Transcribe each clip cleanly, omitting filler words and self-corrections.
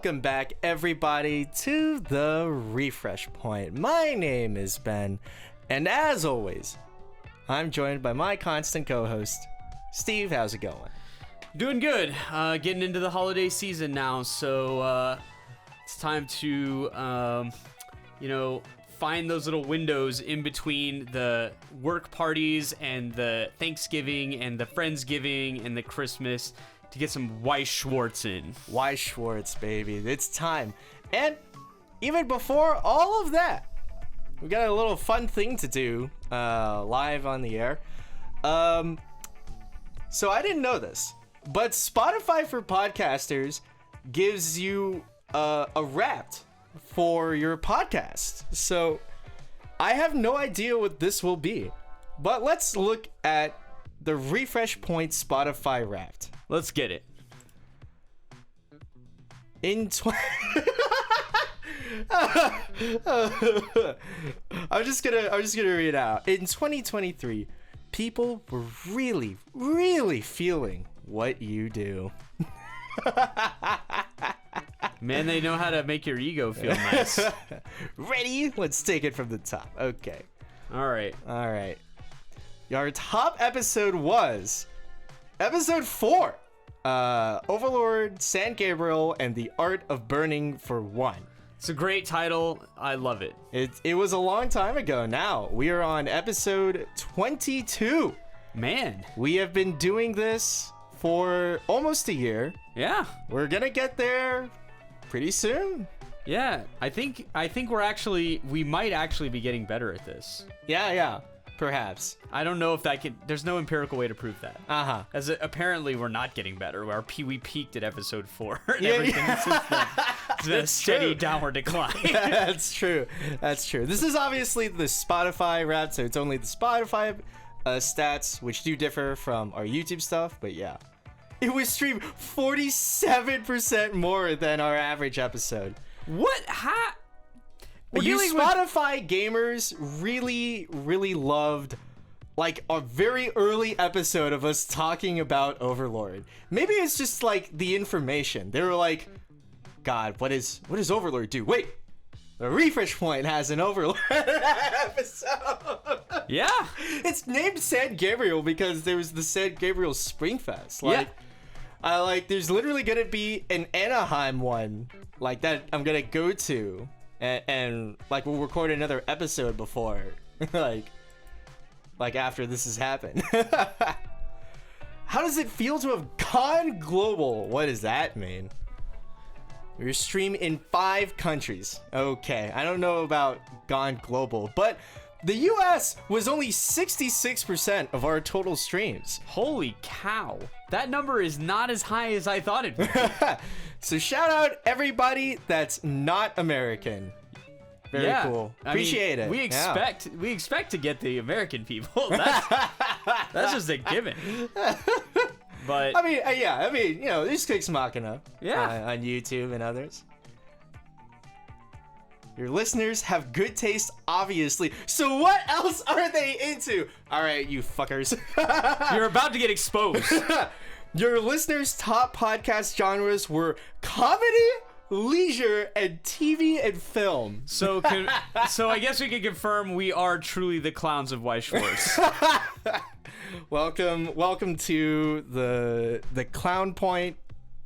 welcome back everybody to the Refresh Point. My name is Ben, and as always, I'm joined by my constant co-host, Steve. How's it going? Doing good. Getting into the holiday season now, so it's time to, find those little windows in between the work parties and the Thanksgiving and the Friendsgiving and the Christmas to get some Weiss Schwarz in. Weiss Schwarz, baby. It's time. And even before all of that, we got a little fun thing to do live on the air. So I didn't know this, but Spotify for podcasters gives you a Wrapped for your podcast. So I have no idea what this will be, but let's look at the Refresh Point Spotify Wrapped. Let's get it. I'm just gonna read it out. In 2023, people were really feeling what you do. Man, they know how to make your ego feel nice. Ready? Let's take it from the top. Okay. All right. Our top episode was episode 4. Overlord, San Gabriel, and the Art of Burning for One. It's a great title. I love it. It was a long time ago now. We are on episode 22. Man. We have been doing this for almost a year. Yeah. We're gonna get there pretty soon. Yeah. I think we might actually be getting better at this. Yeah. Perhaps. I don't know if there's no empirical way to prove that. Uh-huh. As apparently we're not getting better. We peaked at episode 4 and everything since then. It's been a steady downward decline. That's true. This is obviously the Spotify Wrapped, so it's only the Spotify stats, which do differ from our YouTube stuff, but yeah. It was streamed 47% more than our average episode. What? How? Spotify gamers really loved like a very early episode of us talking about Overlord. Maybe it's just like the information. They were like, God, what does Overlord do? Wait, the Refresh Point has an Overlord episode. Yeah. It's named San Gabriel because there was the San Gabriel Springfest. There's literally gonna be an Anaheim one like that I'm gonna go to. And like we'll record another episode before like after this has happened. How does it feel to have gone global? What does that mean? We're streamed in 5 countries. Okay, I don't know about gone global, but the US was only 66% of our total streams. Holy cow. That number is not as high as I thought it would be. So shout out everybody that's not American. Very cool. Appreciate it. We expect to get the American people. That's just a given. But there's Kicks Machina on YouTube and others. Your listeners have good taste, obviously. So what else are they into? All right, you fuckers. You're about to get exposed. Your listeners' top podcast genres were comedy, leisure, and TV and film. So I guess we can confirm we are truly the clowns of Weiss Schwarz. Welcome to the Clown Point.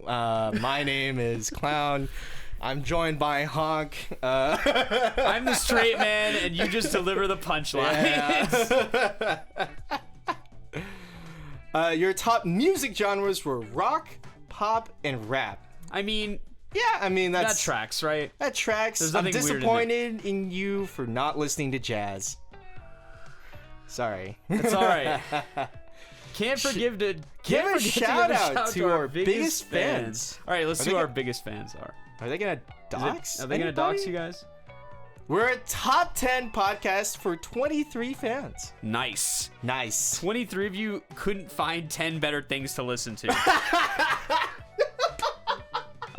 My name is Clown. I'm joined by Honk. I'm the straight man, and you just deliver the punchlines. Yeah. Your top music genres were rock, pop, and rap. That tracks, right? That tracks. I'm disappointed in you for not listening to jazz. Sorry. It's all right. Give a shout out to our biggest fans. All right, let's see who our biggest fans are. Are they gonna dox? Are they gonna dox you guys? We're a top 10 podcast for 23 fans. Nice. 23 of you couldn't find 10 better things to listen to.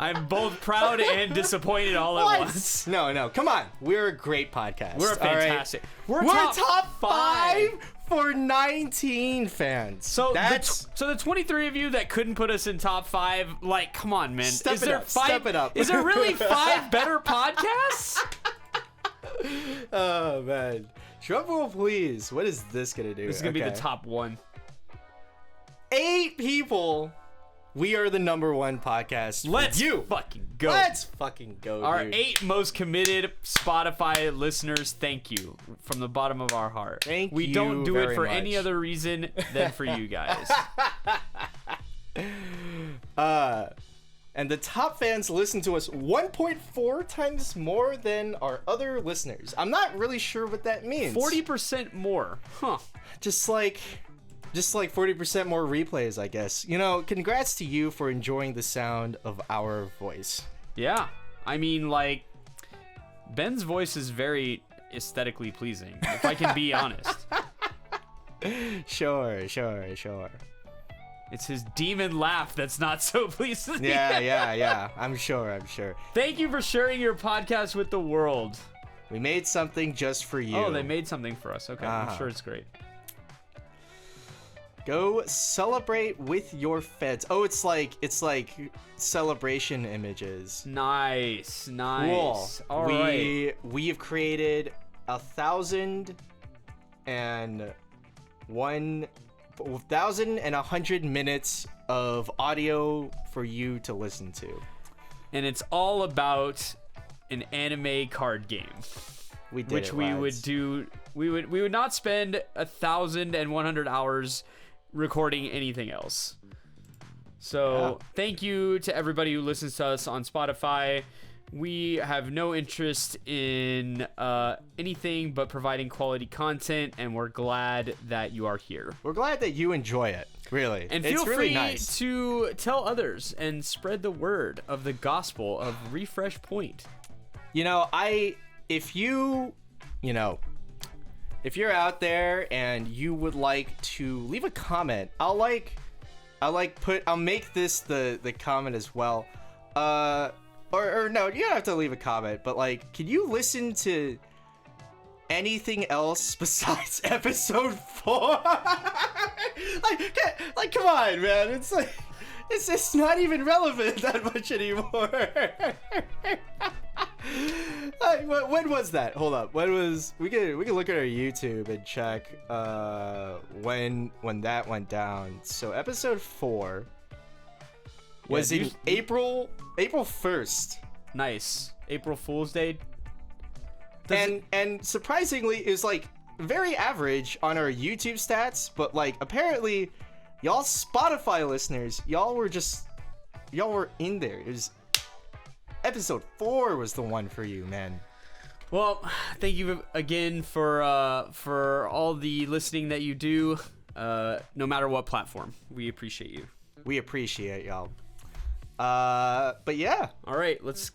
I'm both proud and disappointed all at once. No, come on. We're a great podcast. We're fantastic. Right? We're top 5 for 19 fans. So the 23 of you that couldn't put us in top 5, like, come on, man. Step it up. Is there really 5 better podcasts? Oh, man. Drum roll, please. What is this going to do? This is going to be the top 1. 8 people. We are the number 1 podcast. Let's you fucking go. Let's fucking go, Our dude. 8 most committed Spotify listeners, thank you from the bottom of our heart. We don't do it for any other reason than for you guys. And the top fans listen to us 1.4 times more than our other listeners. I'm not really sure what that means. 40% more. Huh. Just like 40% more replays, I guess. You know, congrats to you for enjoying the sound of our voice. Yeah. I mean, like, Ben's voice is very aesthetically pleasing, if I can be honest. Sure. It's his demon laugh that's not so pleasing. Yeah. I'm sure. Thank you for sharing your podcast with the world. We made something just for you. Oh, they made something for us. Okay, I'm sure it's great. Go celebrate with your feds. Oh, it's like celebration images. Nice. Cool. All right. We have created 1,100 minutes of audio for you to listen to. And it's all about an anime card game. We did which it, we lads. would do. We would not spend 1,100 hours recording anything else. So thank you to everybody who listens to us on Spotify. We have no interest in anything but providing quality content, and we're glad that you are here. We're glad that you enjoy it, really. And it's feel really free nice. to tell others and spread the word of the gospel of Refresh Point. You know, if you're out there and you would like to leave a comment, I'll make this the comment as well. Or no, you don't have to leave a comment, but like, can you listen to anything else besides episode 4? like, come on, man. It's like, it's not even relevant that much anymore. Like, when was that? Hold up. When was we can look at our YouTube and check when that went down. So episode 4 was in April 1st. Nice. April Fool's Day. And surprisingly, it was like very average on our YouTube stats, but like apparently y'all Spotify listeners, y'all were in there. It was episode 4 was the one for you, man. Well, thank you again for all the listening that you do, no matter what platform. We appreciate you. We appreciate y'all. But yeah. All right, let's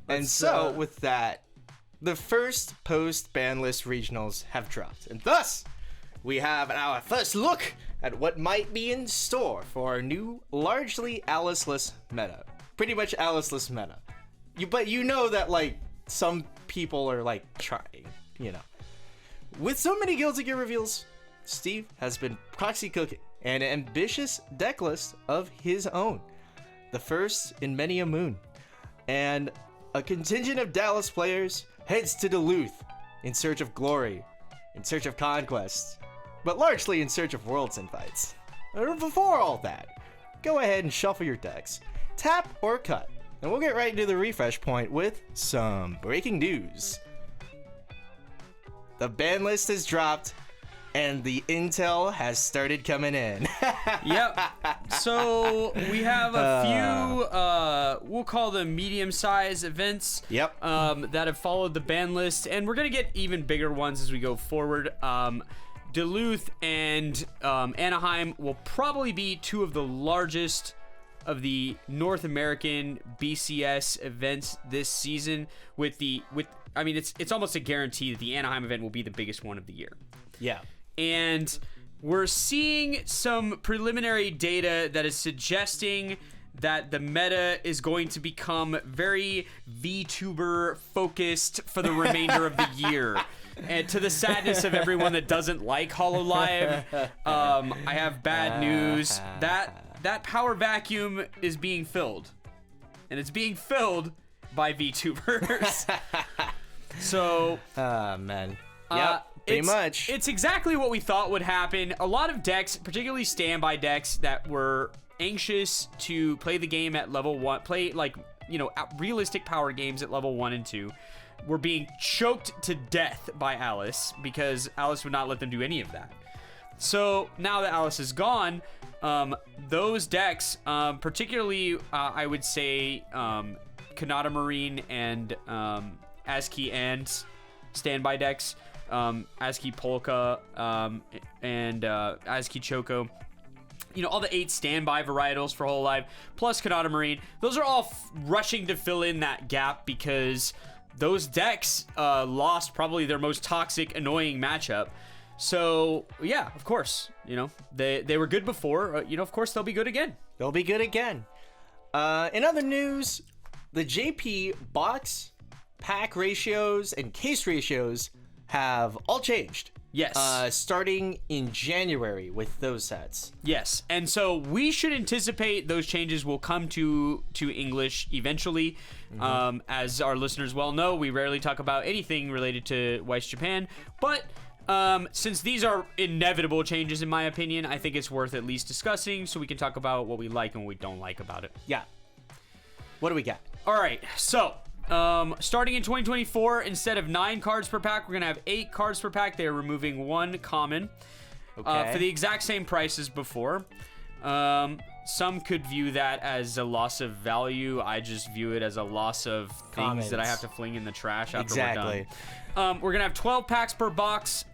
with that, the first post-ban list regionals have dropped, and thus we have our first look at what might be in store for our new, largely Alice-less meta. Pretty much Alice-less meta. But you know that like some people are like trying, you know. With so many Guilds of Gear reveals, Steve has been proxy cooking an ambitious deck list of his own. The first in many a moon. And a contingent of Dallas players heads to Duluth in search of glory, in search of conquest, but largely in search of worlds invites. Before all that, go ahead and shuffle your decks, tap or cut, and we'll get right into the refresh point with some breaking news. The ban list has dropped, and the intel has started coming in. Yep. So we have a few, we'll call them medium-sized events. Yep. That have followed the ban list, and we're gonna get even bigger ones as we go forward. Duluth and Anaheim will probably be two of the largest of the North American BCS events this season. I mean, it's almost a guarantee that the Anaheim event will be the biggest one of the year. Yeah. And we're seeing some preliminary data that is suggesting that the meta is going to become very VTuber focused for the remainder of the year. And to the sadness of everyone that doesn't like HoloLive, I have bad news. That power vacuum is being filled. And it's being filled by VTubers. So... man. Yep, pretty much. It's exactly what we thought would happen. A lot of decks, particularly standby decks that were anxious to play the game at level 1, play realistic power games at level 1 and 2, were being choked to death by Alice because Alice would not let them do any of that. So now that Alice is gone, those decks, particularly I would say Kanata Marine and ASCII and standby decks, ASCII Polka and ASCII Choco, all the 8 standby varietals for HoloLive, plus Kanata Marine, those are all rushing to fill in that gap because those decks lost probably their most toxic, annoying matchup. So, yeah, of course, they were good before. Of course, they'll be good again. They'll be good again. In other news, the JP box, pack ratios, and case ratios have all changed. Yes. Starting in January with those sets. Yes, and so we should anticipate those changes will come to English eventually. As our listeners well know, we rarely talk about anything related to Weiss Japan, but since these are inevitable changes, in my opinion, I think it's worth at least discussing so we can talk about what we like and what we don't like about it. Yeah. What do we got? All right, so starting in 2024, instead of 9 cards per pack, we're going to have 8 cards per pack. They are removing 1 common for the exact same price as before. Some could view that as a loss of value. I just view it as a loss of things that I have to fling in the trash after we're done. We're going to have 12 packs per box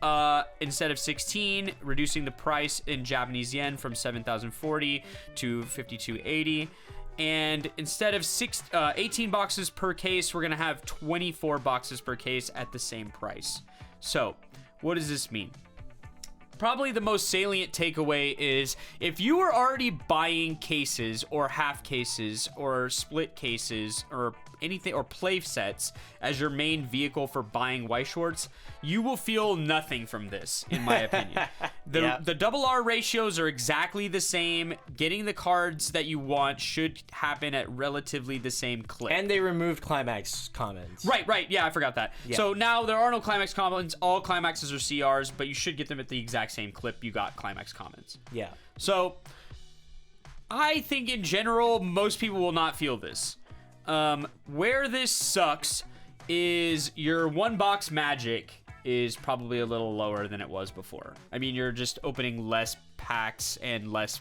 instead of 16, reducing the price in Japanese yen from 7,040 to 5,280. And instead of 18 boxes per case, we're going to have 24 boxes per case at the same price. So, what does this mean? Probably the most salient takeaway is if you were already buying cases or half cases or split cases or anything or play sets as your main vehicle for buying Weiss Schwarz, you will feel nothing from this, in my opinion. The double R ratios are exactly the same. Getting the cards that you want should happen at relatively the same clip. And they removed climax commons. Right. Yeah, I forgot that. Yeah. So now there are no climax commons. All climaxes are CRs, but you should get them at the exact same clip you got climax commons. Yeah. So I think in general, most people will not feel this. Where this sucks is your 1 box magic is probably a little lower than it was before. I mean, you're just opening less packs and less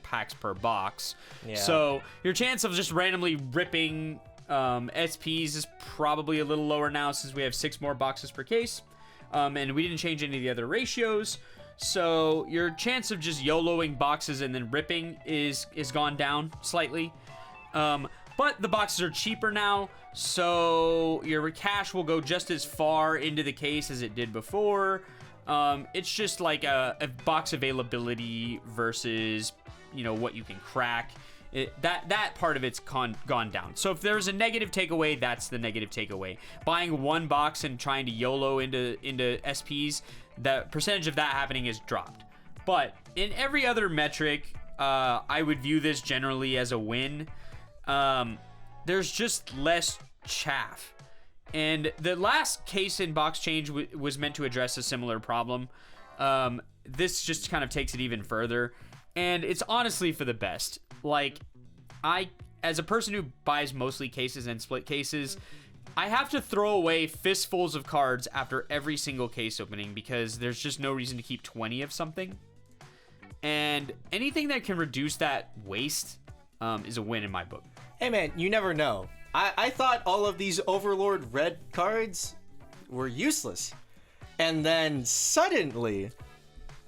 packs per box. Yeah. So your chance of just randomly ripping SPs is probably a little lower now since we have 6 more boxes per case. And we didn't change any of the other ratios. So your chance of just YOLOing boxes and then ripping is gone down slightly. But the boxes are cheaper now, so your cash will go just as far into the case as it did before. It's just like a box availability versus, what you can crack. That part of it's gone down. So if there's a negative takeaway, that's the negative takeaway. Buying 1 box and trying to YOLO into SPs, the percentage of that happening is dropped. But in every other metric, I would view this generally as a win. There's just less chaff. And the last case in box change was meant to address a similar problem. This just kind of takes it even further. And it's honestly for the best. Like, as a person who buys mostly cases and split cases, I have to throw away fistfuls of cards after every single case opening because there's just no reason to keep 20 of something. And anything that can reduce that waste is a win in my book. Hey man, you never know. I thought all of these Overlord red cards were useless. And then suddenly,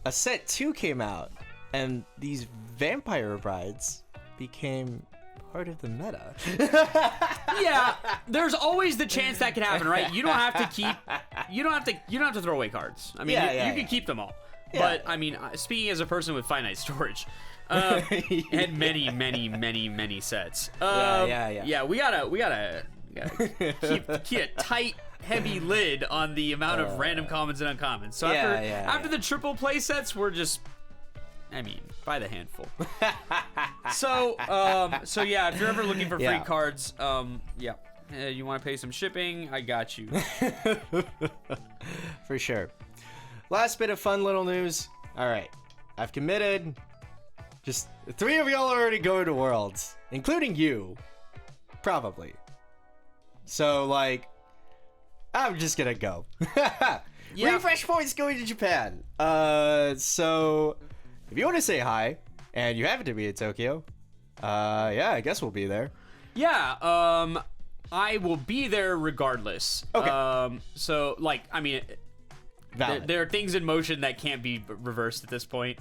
a set 2 came out, and these Vampire Brides became part of the meta. Yeah, there's always the chance that can happen, right? You don't have to throw away cards. I mean, you can keep them all. But I mean, speaking as a person with finite storage, and many sets. Yeah, we gotta keep a tight, heavy lid on the amount of random commons and uncommons. So after the triple play sets, we're just, I mean, by the handful. So yeah, if you're ever looking for free cards, you want to pay some shipping, I got you. For sure. Last bit of fun little news. All right, I've committed. Just 3 of y'all are already going to Worlds, including you, probably. So like, I'm just gonna go. Refresh points going to Japan. So if you want to say hi and you happen to be in Tokyo, I guess we'll be there. Yeah. I will be there regardless. Okay. So like, I mean, there are things in motion that can't be reversed at this point.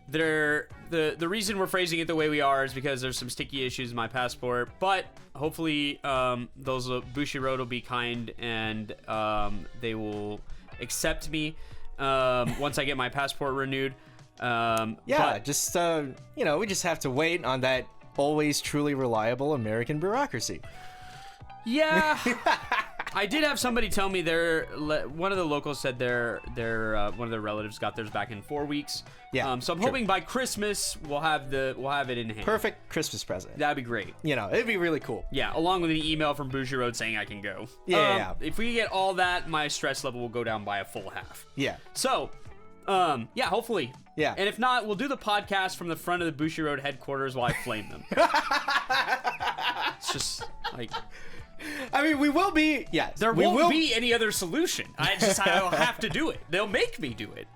The reason we're phrasing it the way we are is because there's some sticky issues in my passport, but hopefully those Bushiroad will be kind and they will accept me once I get my passport renewed. We just have to wait on that always truly reliable American bureaucracy. Yeah. I did have somebody tell me one of the locals said their one of their relatives got theirs back in 4 weeks. Yeah. So I'm hoping by Christmas we'll have it in hand. Perfect Christmas present. That'd be great. It'd be really cool. Yeah, along with an email from Bushiroad saying I can go. Yeah. If we get all that, my stress level will go down by a full half. Yeah. So, hopefully. Yeah. And if not, we'll do the podcast from the front of the Bushiroad headquarters while I flame them. It's just like, I mean, we will be. Yes. There won't be any other solution. I'll have to do it. They'll make me do it.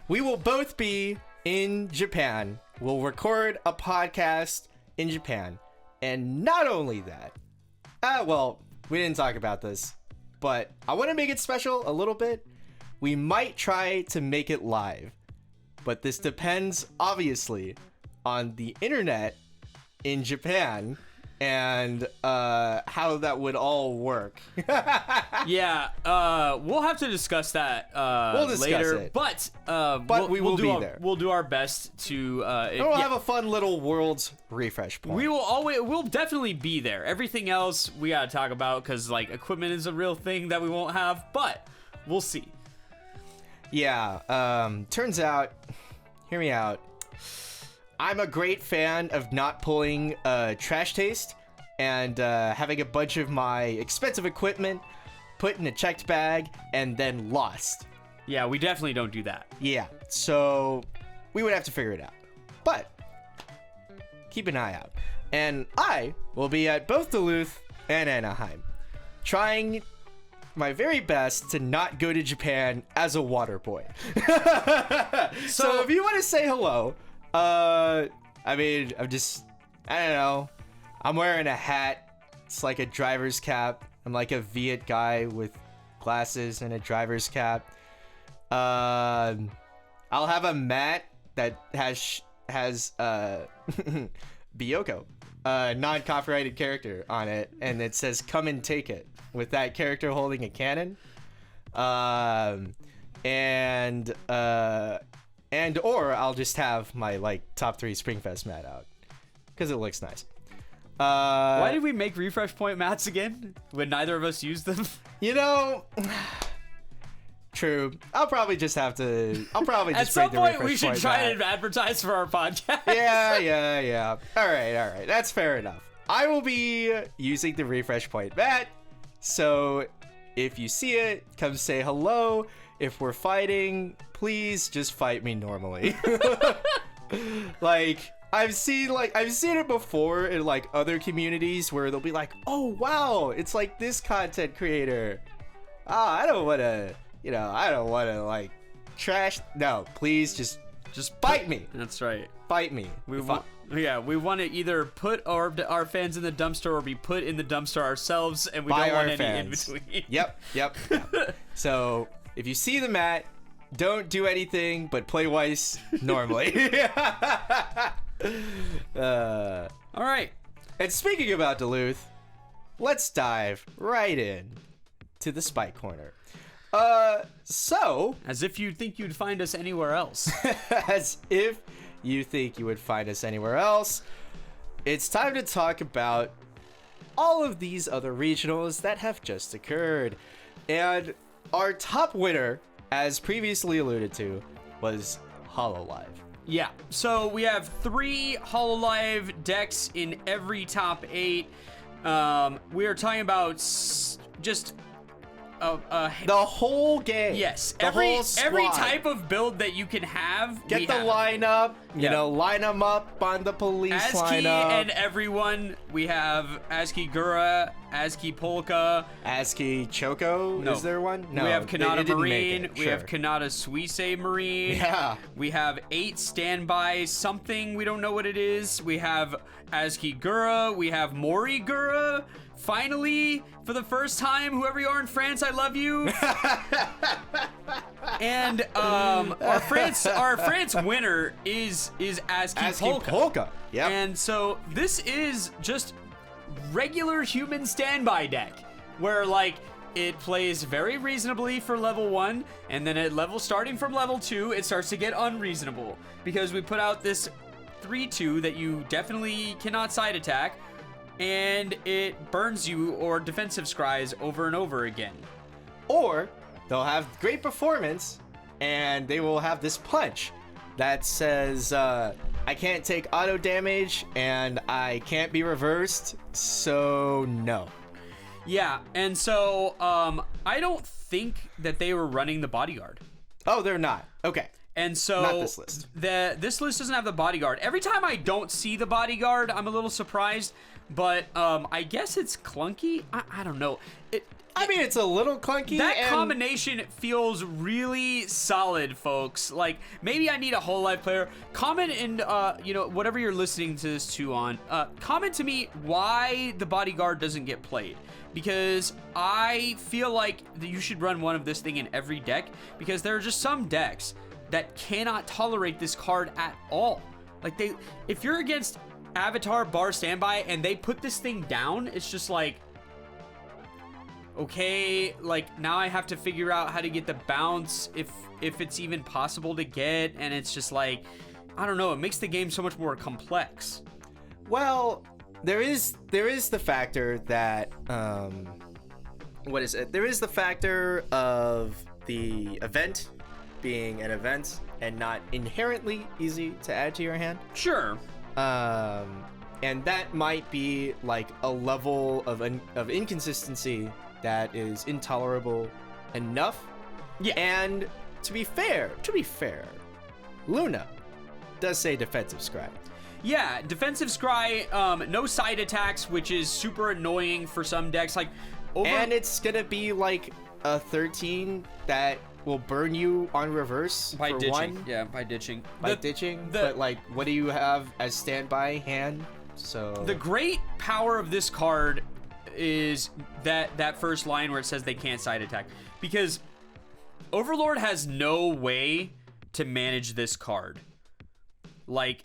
We will both be in Japan. We'll record a podcast in Japan. And not only that, we didn't talk about this, but I want to make it special a little bit. We might try to make it live, but this depends, obviously, on the internet in Japan and how that would all work. Yeah, we'll have to discuss that later. It. But we'll be there. We'll do our best to. We'll have a fun little Worlds refresh point. We'll definitely be there. Everything else we gotta talk about because like equipment is a real thing that we won't have, but we'll see. Yeah. Turns out, hear me out. I'm a great fan of not pulling trash taste and having a bunch of my expensive equipment put in a checked bag and then lost. Yeah, we definitely don't do that. Yeah, so we would have to figure it out. But keep an eye out. And I will be at both Duluth and Anaheim, trying my very best to not go to Japan as a water boy. So if you want to say hello, I mean, I don't know. I'm wearing a hat. It's like a driver's cap. I'm like a Viet guy with glasses and a driver's cap. I'll have a mat that has Byoko, a non-copyrighted character on it, and it says "Come and take it" with that character holding a cannon. Or I'll just have my like top 3 Springfest mat out because it looks nice. Why did we make refresh point mats again when neither of us used them? True. I'll probably just have to. At some point, we should try and advertise for our podcast. Yeah. All right. That's fair enough. I will be using the refresh point mat. So if you see it, come say hello. If we're fighting, please just fight me normally. Like I've seen it before in like other communities where they'll be like, "Oh wow, it's like this content creator." I don't want to like trash. No, please just fight me. That's right. Fight me. We want to either put our fans in the dumpster or be put in the dumpster ourselves, and we don't want any in between. Yep. So if you see the mat, don't do anything but play Weiss normally. All right. And speaking about Duluth, let's dive right in to the Spike Corner. So, As if you'd think you'd find us anywhere else. as if you think you would find us anywhere else, it's time to talk about all of these other regionals that have just occurred. And our top winner, as previously alluded to, was HoloLive. Yeah, so we have 3 HoloLive decks in every top 8. We are talking about just The whole game. yes, The every whole squad. every type of build that you can have. Get we the have. lineup, you Yeah. know, line them up on the police ASCII lineup. and everyone. We have ASCII Gura, ASCII Polka. ASCII Choco, No. is there one? No, we have it Kanata didn't make Marine. it. We Sure. have Kanata Suisse Marine. Yeah. We have 8 standby something. We don't know what it is. We have ASCII Gura. We have Mori Gura. Finally, for the first time, whoever you are in France, I love you. And our France winner is ASCII ASCII Polka. Polka. Yep. And so this is just regular human standby deck where like it plays very reasonably for level 1 and then at level starting from level 2 it starts to get unreasonable because we put out this 3/2 that you definitely cannot side attack and it burns you or defensive scries over and over again. Or they'll have great performance and they will have this punch that says, I can't take auto damage and I can't be reversed, so no. Yeah, and so I don't think that they were running the bodyguard. Oh, they're not. Okay. And so Not this list. This list doesn't have the bodyguard. Every time I don't see the bodyguard, I'm a little surprised. But I guess it's clunky. I don't know. I mean, it's a little clunky. That and combination feels really solid, folks. Like maybe I need a whole life player. Comment in whatever you're listening to this to on. Comment to me why the bodyguard doesn't get played. Because I feel like you should run one of this thing in every deck. Because there are just some decks that cannot tolerate this card at all. Like if you're against Avatar Bar Standby and they put this thing down, it's just like, okay, like now I have to figure out how to get the bounce if it's even possible to get, and it's just like, I don't know, it makes the game so much more complex. Well, there is the factor that what is it? There is the factor of the event being an event and not inherently easy to add to your hand. Sure. And that might be like a level of inconsistency that is intolerable enough. Yeah. And to be fair, Luna does say defensive scry. Yeah, defensive scry, no side attacks, which is super annoying for some decks. Like, And it's gonna be like a 13 that will burn you on reverse by for ditching. one. Yeah, by ditching. By ditching. But like, what do you have as standby hand? So the great power of this card is that first line where it says they can't side attack, because Overlord has no way to manage this card. Like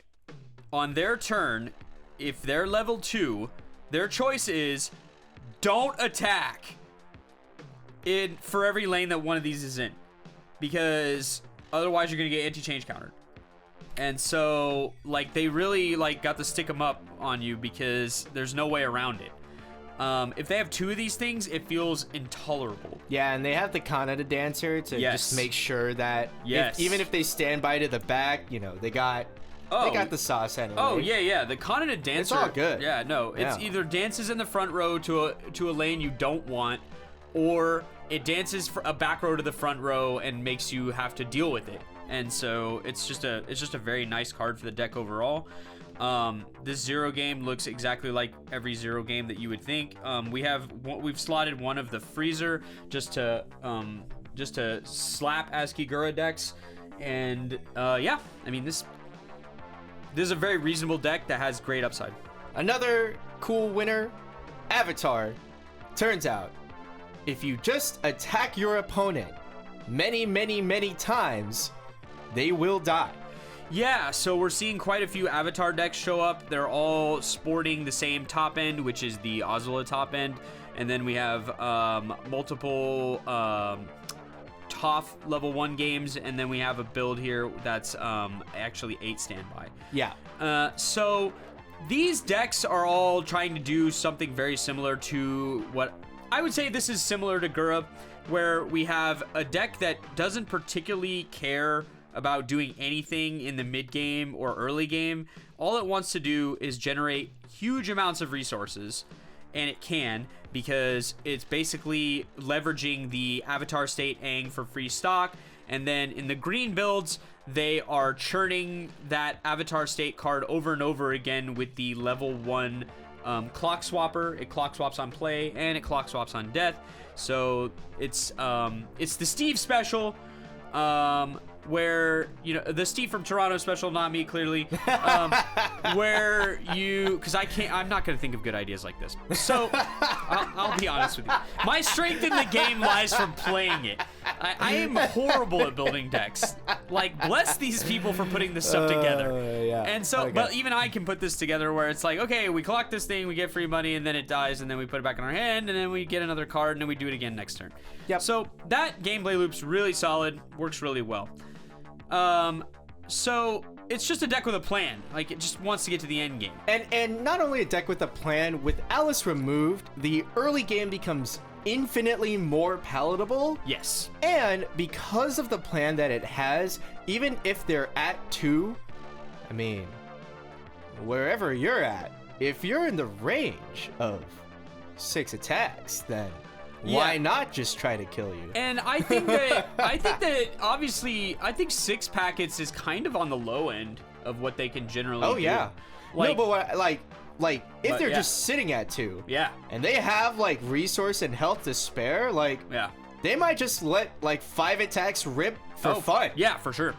on their turn, if they're level 2, their choice is don't attack for every lane that one of these is in, because otherwise you're gonna get anti-change countered. And so like they really like got to stick them up on you because there's no way around it. If they have 2 of these things, it feels intolerable. yeah, and they have the Kanata Dancer to just make sure that even if they stand by to the back, you know, they got the sauce anyway. Oh yeah. The Kanata Dancer. It's all good. Yeah, no, it's either dances in the front row to a lane you don't want, or it dances for a back row to the front row and makes you have to deal with it. And so it's just a very nice card for the deck overall. This zero game looks exactly like every zero game that you would think. We've slotted one of the freezer just to slap ASCII Gura decks, and I mean this is a very reasonable deck that has great upside. Another cool winner, Avatar. Turns out, if you just attack your opponent many times, they will die. Yeah, so we're seeing quite a few Avatar decks show up. They're all sporting the same top end, which is the Ozula top end. And then we have multiple Hoff level 1 games, and then we have a build here that's actually 8 standby. Yeah. So these decks are all trying to do something very similar to what I would say this is similar to Gura, where we have a deck that doesn't particularly care about doing anything in the mid game or early game. All it wants to do is generate huge amounts of resources, and it can, because it's basically leveraging the Avatar State Aang for free stock, and then in the green builds, they are churning that Avatar State card over and over again with the level 1 Clock Swapper. It clock swaps on play, and it clock swaps on death. So it's the Steve special, where, you know, the Steve from Toronto special, not me, clearly, where you, because I'm not going to think of good ideas like this. So I'll be honest with you. My strength in the game lies from playing it. I am horrible at building decks. Like, bless these people for putting this stuff together. Yeah. And so, but even I can put this together where it's like, okay, we clock this thing, we get free money, and then it dies, and then we put it back in our hand, and then we get another card, and then we do it again next turn. Yep. So that gameplay loop's really solid, works really well. So it's just a deck with a plan. Like, it just wants to get to the end game. And not only a deck with a plan, with Alice removed, the early game becomes infinitely more palatable. Yes. And because of the plan that it has, even if they're at 2, I mean, wherever you're at, if you're in the range of 6 attacks, then why not just try to kill you? And I think that obviously 6 packets is kind of on the low end of what they can generally do. Yeah. Like, no, but what, if they're just sitting at 2, yeah, and they have like resource and health to spare, like, yeah, they might just let like 5 attacks rip for fun. Yeah, for sure.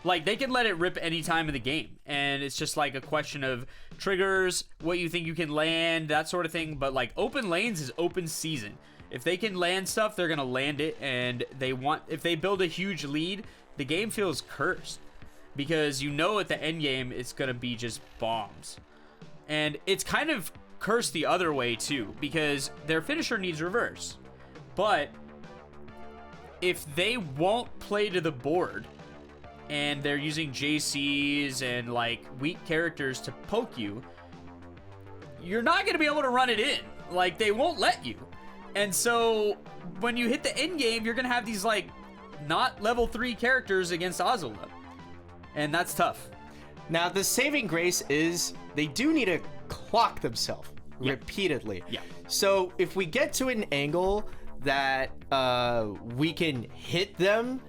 Like, they can let it rip any time in the game, and it's just like a question of triggers, what you think you can land, that sort of thing. But like, open lanes is open season. If they can land stuff, they're gonna land it, and if they build a huge lead, the game feels cursed, because you know at the end game it's gonna be just bombs. And it's kind of cursed the other way too, because their finisher needs reverse. But if they won't play to the board, and they're using JCs and like weak characters to poke you, you're not gonna be able to run it in. Like, they won't let you. And so when you hit the end game, you're gonna have these like not level 3 characters against Azula, and that's tough. Now, the saving grace is they do need to clock themselves repeatedly. Yeah. So if we get to an angle that we can hit them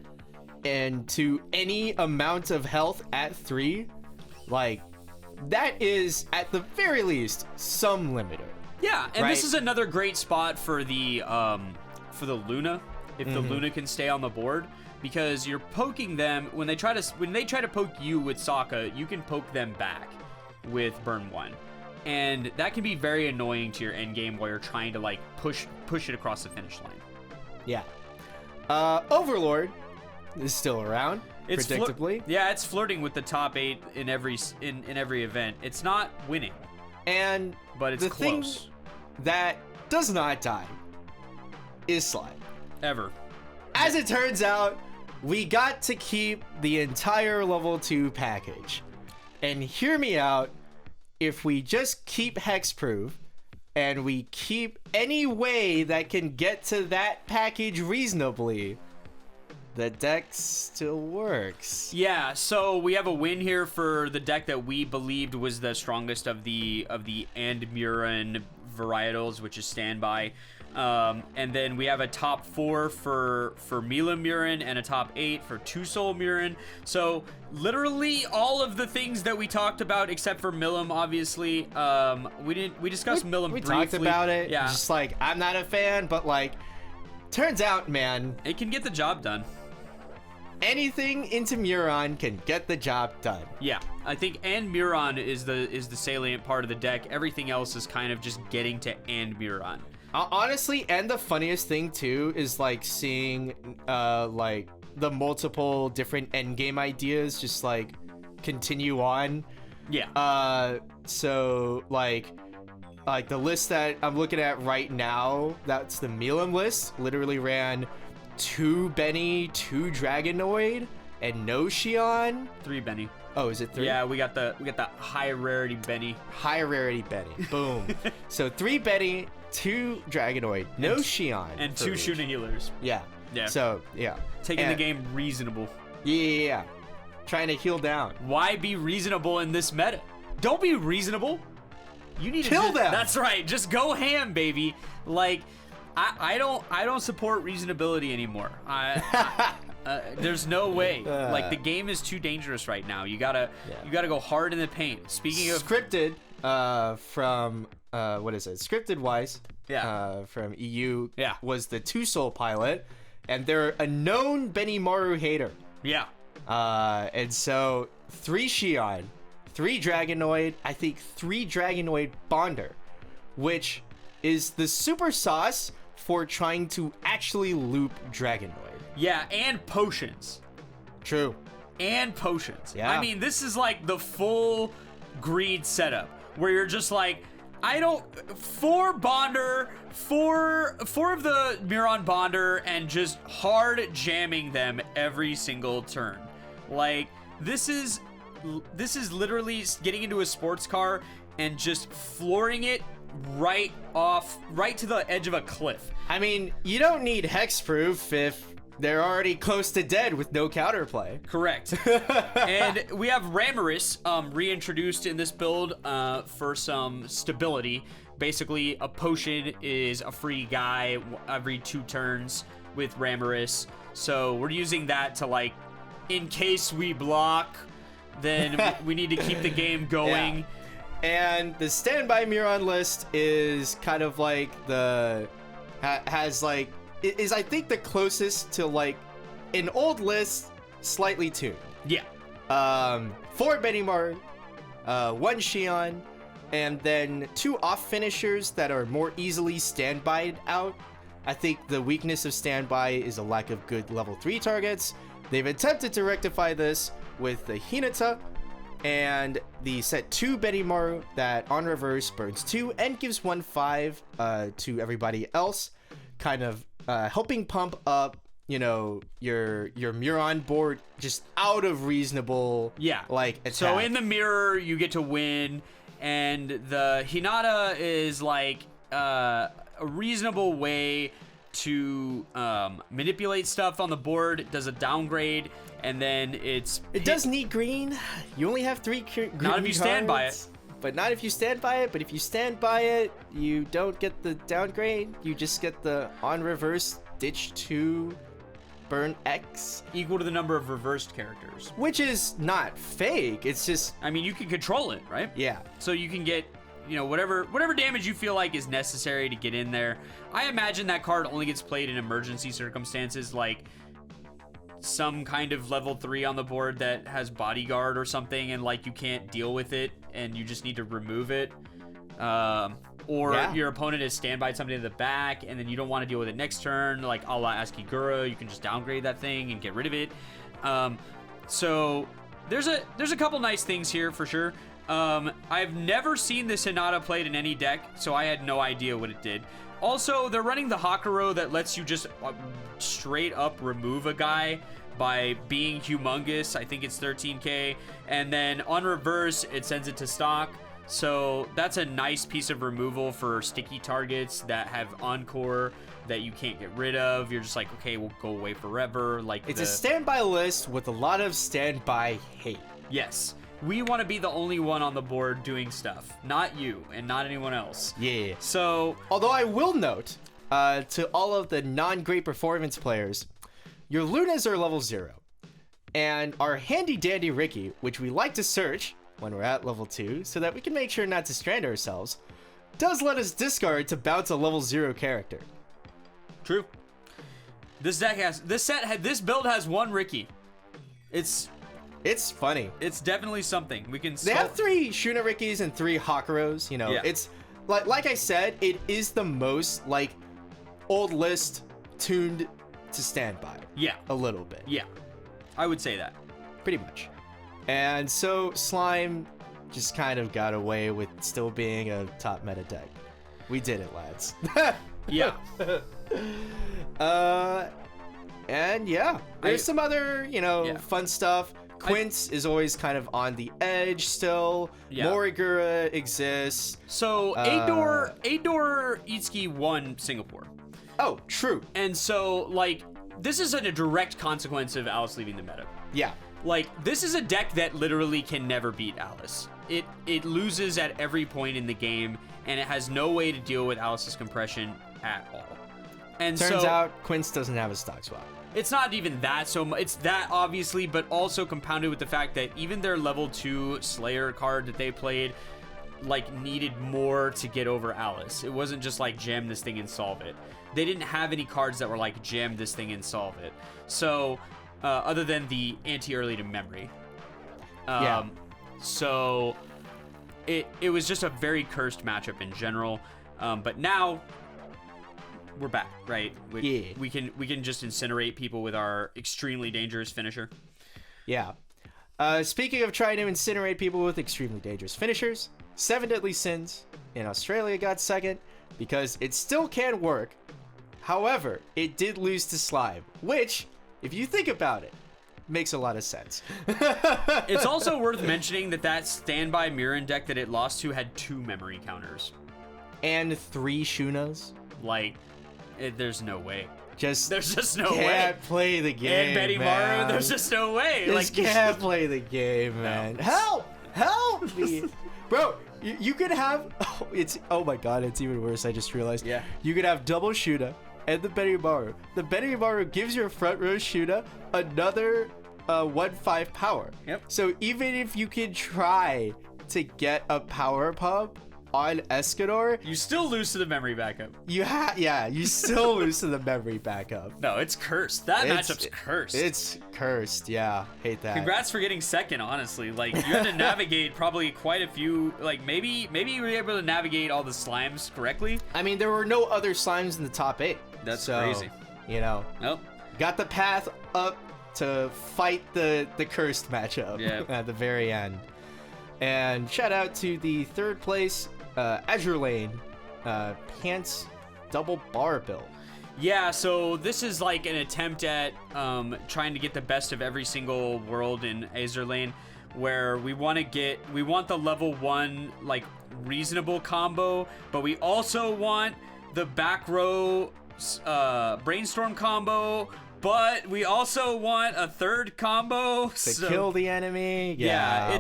and to any amount of health at 3, like, that is at the very least some limiter. Yeah, and this Right. is another great spot for the Luna, if the Luna can stay on the board, because you're poking them when they try to poke you with Sokka, you can poke them back with Burn 1. And that can be very annoying to your end game while you're trying to like push it across the finish line. Yeah. Overlord is still around, predictably. It's flirting with the top 8 in every event. It's not winning, but it's the close. Thing that does not die is Slide. Ever. As it turns out, we got to keep the entire level 2 package. And hear me out, if we just keep hexproof and we keep any way that can get to that package reasonably, the deck still works. Yeah, so we have a win here for the deck that we believed was the strongest of the and Murin varietals, which is Standby. And then we have a top 4 for Mila Murin and a top 8 for Two Soul Murin. So literally all of the things that we talked about, except for Milim, obviously. We discussed Milim briefly. We talked about it. Yeah. Just like, I'm not a fan, but like, turns out, man, it can get the job done. Anything into Muron can get the job done. Yeah, I think and Muron is the salient part of the deck. Everything else is kind of just getting to and Muron. Honestly, and the funniest thing too is like seeing like the multiple different endgame ideas just like continue on. Yeah. So like the list that I'm looking at right now, that's the Milim list, literally ran 2 Benny, 2 Dragonoid, and no Xion. 3 Benny. Oh, is it 3? Yeah, we got the high rarity Benny. High rarity Benny. Boom. So 3 Benny, 2 Dragonoid, no Xion. And 2 Shuna healers. Yeah. Yeah. So, yeah. Taking the game reasonable. Yeah. Trying to heal down. Why be reasonable in this meta? Don't be reasonable. You need Kill to them. That's right. Just go ham, baby. Like, I don't support reasonability anymore. There's no way. Like, the game is too dangerous right now. You gotta go hard in the paint. Speaking of scripted, from what is it? Scripted Weiss. Yeah. From EU. Yeah. Was the 2 Soul pilot, and they're a known Benimaru hater. Yeah. And so 3 Xion, 3 Dragonoid, I think 3 Dragonoid Bonder, which is the super sauce for trying to actually loop Dragonoid. Yeah, and potions. True. And potions. Yeah. I mean, this is like the full greed setup where you're just like, 4 Bonder, 4 of the Miron Bonder, and just hard jamming them every single turn. Like, this is literally getting into a sports car and just flooring it right to the edge of a cliff. I mean, you don't need hexproof if they're already close to dead with no counterplay. Correct. And we have Ramaris reintroduced in this build for some stability. Basically, a potion is a free guy every 2 turns with Ramaris. So we're using that to, like, in case we block, then we need to keep the game going. Yeah. And the standby Miron list is kind of like is I think the closest to like an old list, slightly tuned. Yeah. 4 Benimar, 1 Xion, and then 2 off finishers that are more easily standbyed out. I think the weakness of standby is a lack of good level 3 targets. They've attempted to rectify this with the Hinata and the set 2 Benimaru that on reverse burns 2 and gives 1/5 to everybody else, kind of helping pump up, you know, your Miron board just out of reasonable like attack. So in the mirror you get to win, and the Hinata is like a reasonable way to manipulate stuff on the board. It does a downgrade, and then it does need green. You only have 3 green. Not if you stand by it. But not if you stand by it. But if you stand by it, you don't get the downgrade. You just get the on reverse ditch 2 burn X, equal to the number of reversed characters, which is not fake. It's just, I mean, you can control it, right? Yeah. So you can get, you know, whatever damage you feel like is necessary to get in there. I imagine that card only gets played in emergency circumstances, like some kind of level 3 on the board that has bodyguard or something, and like you can't deal with it and you just need to remove it. Or your opponent is standby something to the back and then you don't want to deal with it next turn, like a la Askigura, you can just downgrade that thing and get rid of it. So there's a couple nice things here for sure. I've never seen this Hinata played in any deck, so I had no idea what it did. Also, they're running the Hakuro that lets you just straight up remove a guy by being humongous. I think it's 13k. And then on reverse, it sends it to stock. So that's a nice piece of removal for sticky targets that have Encore that you can't get rid of. You're just like, okay, we'll go away forever. Like, it's a standby list with a lot of standby hate. Yes. We want to be the only one on the board doing stuff, not you and not anyone else. Yeah. So, although I will note to all of the non-great performance players, your Lunas are level 0. And our handy dandy Ricky, which we like to search when we're at level 2 so that we can make sure not to strand ourselves, does let us discard to bounce a level 0 character. True. This build has 1 Ricky. It's funny. It's definitely something. They have 3 Shuna Rickys and 3 Hakuros, you know. Yeah. It's like I said, it is the most like old list tuned to standby. Yeah. A little bit. Yeah. I would say that. Pretty much. And so Slime just kind of got away with still being a top meta deck. We did it, lads. Yeah. And yeah, there's some other, fun stuff. Quince is always kind of on the edge still. Yeah. Morigura exists. So Ador Itsuki won Singapore. Oh, true. And so, like, this is a direct consequence of Alice leaving the meta. Yeah. Like, this is a deck that literally can never beat Alice. It loses at every point in the game, and it has no way to deal with Alice's compression at all. And Turns out Quince doesn't have a stock swap. It's not even that so much. It's that, obviously, but also compounded with the fact that even their level 2 Slayer card that they played, like, needed more to get over Alice. It wasn't just like jam this thing and solve it. They didn't have any cards that were like jam this thing and solve it. So, other than the anti-early to memory. So, it was just a very cursed matchup in general. But now we're back, right? We can just incinerate people with our extremely dangerous finisher. Yeah. Speaking of trying to incinerate people with extremely dangerous finishers, 7 Deadly Sins in Australia got second because it still can work. However, it did lose to Slime, which, if you think about it, makes a lot of sense. It's also worth mentioning that standby Mirren deck that it lost to had 2 memory counters. And 3 Shunas. Like, there's no way. There's just no way. Can't play the game, and Betty Maru, there's just no way. Can't play the game, man. No. Help me. Bro, you could have... Oh my god, it's even worse, I just realized. Yeah. You could have double Shuna and the Betty Maru. The Betty Maru gives your front row Shuna another 1/5 power. Yep. So even if you can try to get a power pump on Escanor, you still lose to the memory backup. You still lose to the memory backup. No, it's cursed. That matchup's cursed. It's cursed, yeah. Hate that. Congrats for getting second, honestly. Like, you had to navigate probably quite a few, like, maybe you were able to navigate all the slimes correctly. I mean, there were no other slimes in the top 8. That's crazy. Nope. Got the path up to fight the cursed matchup at the very end. And shout out to the 3rd place Azure Lane Pants double bar build. Yeah, so this is like an attempt at trying to get the best of every single world in Azure Lane, where we want the level 1 like reasonable combo, but we also want the back row brainstorm combo, but we also want a 3rd combo to kill the enemy. Yeah,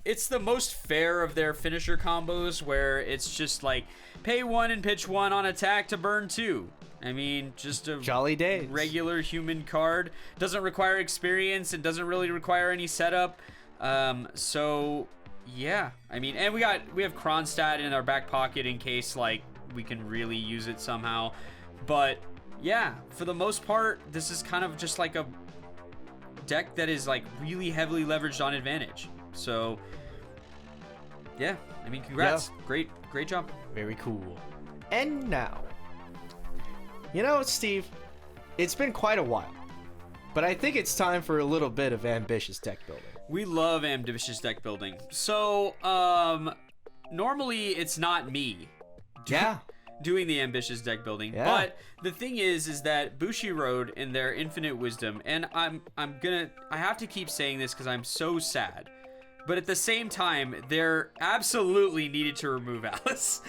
it's the most fair of their finisher combos, where it's just like pay 1 and pitch 1 on attack to burn 2. I mean, just a jolly day. Regular human card. Doesn't require experience and doesn't really require any setup. So yeah, I mean, and we have Kronstadt in our back pocket in case like we can really use it somehow. But yeah, for the most part, this is kind of just like a deck that is like really heavily leveraged on advantage. So yeah, I mean, congrats. Yeah. Great job. Very cool. And now, Steve, it's been quite a while, but I think it's time for a little bit of ambitious deck building. We love ambitious deck building. So, normally it's not me. Doing the ambitious deck building, but the thing is that Bushiroad, in their infinite wisdom, and I have to keep saying this because I'm so sad, but at the same time, they're absolutely needed to remove Alice.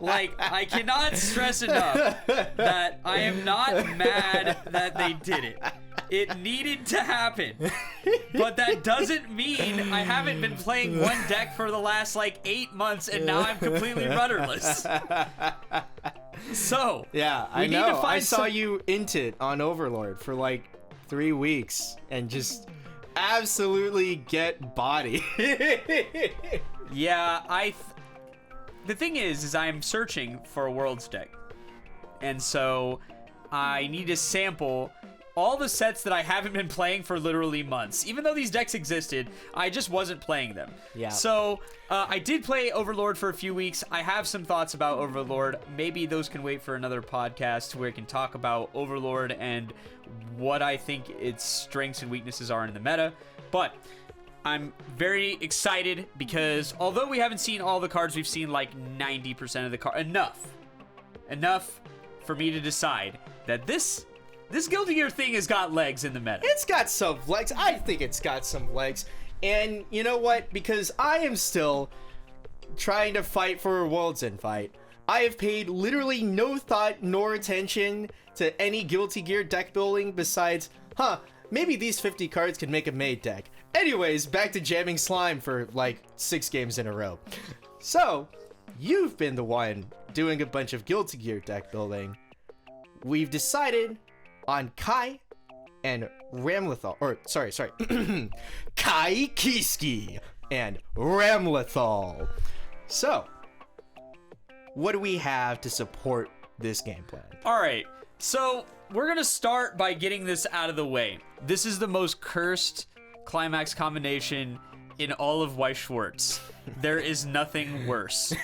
Like, I cannot stress enough that I am not mad that they did it. It needed to happen. But that doesn't mean I haven't been playing one deck for the last, 8 months, and now I'm completely rudderless. So, yeah, I know. I saw you int it on Overlord for, 3 weeks, and just absolutely get body. Yeah, the thing is I'm searching for a Worlds deck. And so I need to sample all the sets that I haven't been playing for literally months. Even though these decks existed, I just wasn't playing them. Yeah. So I did play Overlord for a few weeks. I have some thoughts about Overlord. Maybe those can wait for another podcast where I can talk about Overlord and what I think its strengths and weaknesses are in the meta. But I'm very excited because although we haven't seen all the cards, we've seen 90% of the cards. Enough for me to decide that this This Guilty Gear thing has got legs in the meta. It's got some legs. I think it's got some legs. And you know what? Because I am still trying to fight for a World's End fight, I have paid literally no thought nor attention to any Guilty Gear deck building besides, maybe these 50 cards can make a maid deck. Anyways, back to jamming slime for like 6 games in a row. So, you've been the one doing a bunch of Guilty Gear deck building. We've decided on Kai and Ramlethal, or sorry, Kai Kiski and Ramlethal. So, what do we have to support this game plan? All right, so we're gonna start by getting this out of the way. This is the most cursed climax combination in all of Weiss Schwarz. There is nothing worse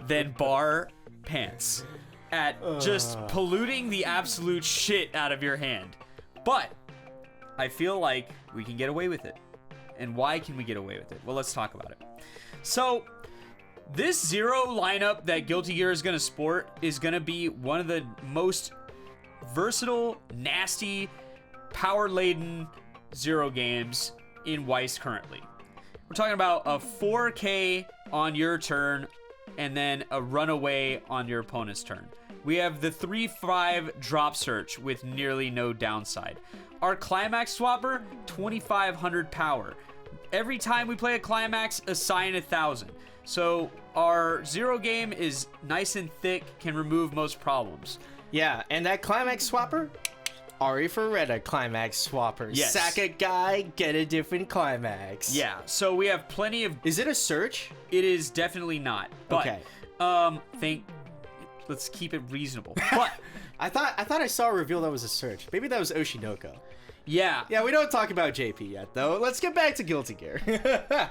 than bar pants at just polluting the absolute shit out of your hand. But I feel like we can get away with it. And why can we get away with it? Well, let's talk about it. So, this zero lineup that Guilty Gear is going to sport is going to be one of the most versatile, nasty, power-laden zero games in Weiss currently. We're talking about a 4K on your turn and then a runaway on your opponent's turn. We have the 3-5 drop search with nearly no downside. Our climax swapper, 2500 power. Every time we play a climax, assign 1000. So our zero game is nice and thick, can remove most problems. Yeah, and that climax swapper, Ari Ferretta climax swapper. Yes. Sack a guy, get a different climax. Yeah, so we have plenty of... Is it a search? It is definitely not. But, Okay. Let's keep it reasonable. But I thought I saw a reveal that was a search. Maybe that was Oshinoko. yeah. Yeah, we don't talk about JP yet, though. Let's get back to Guilty Gear.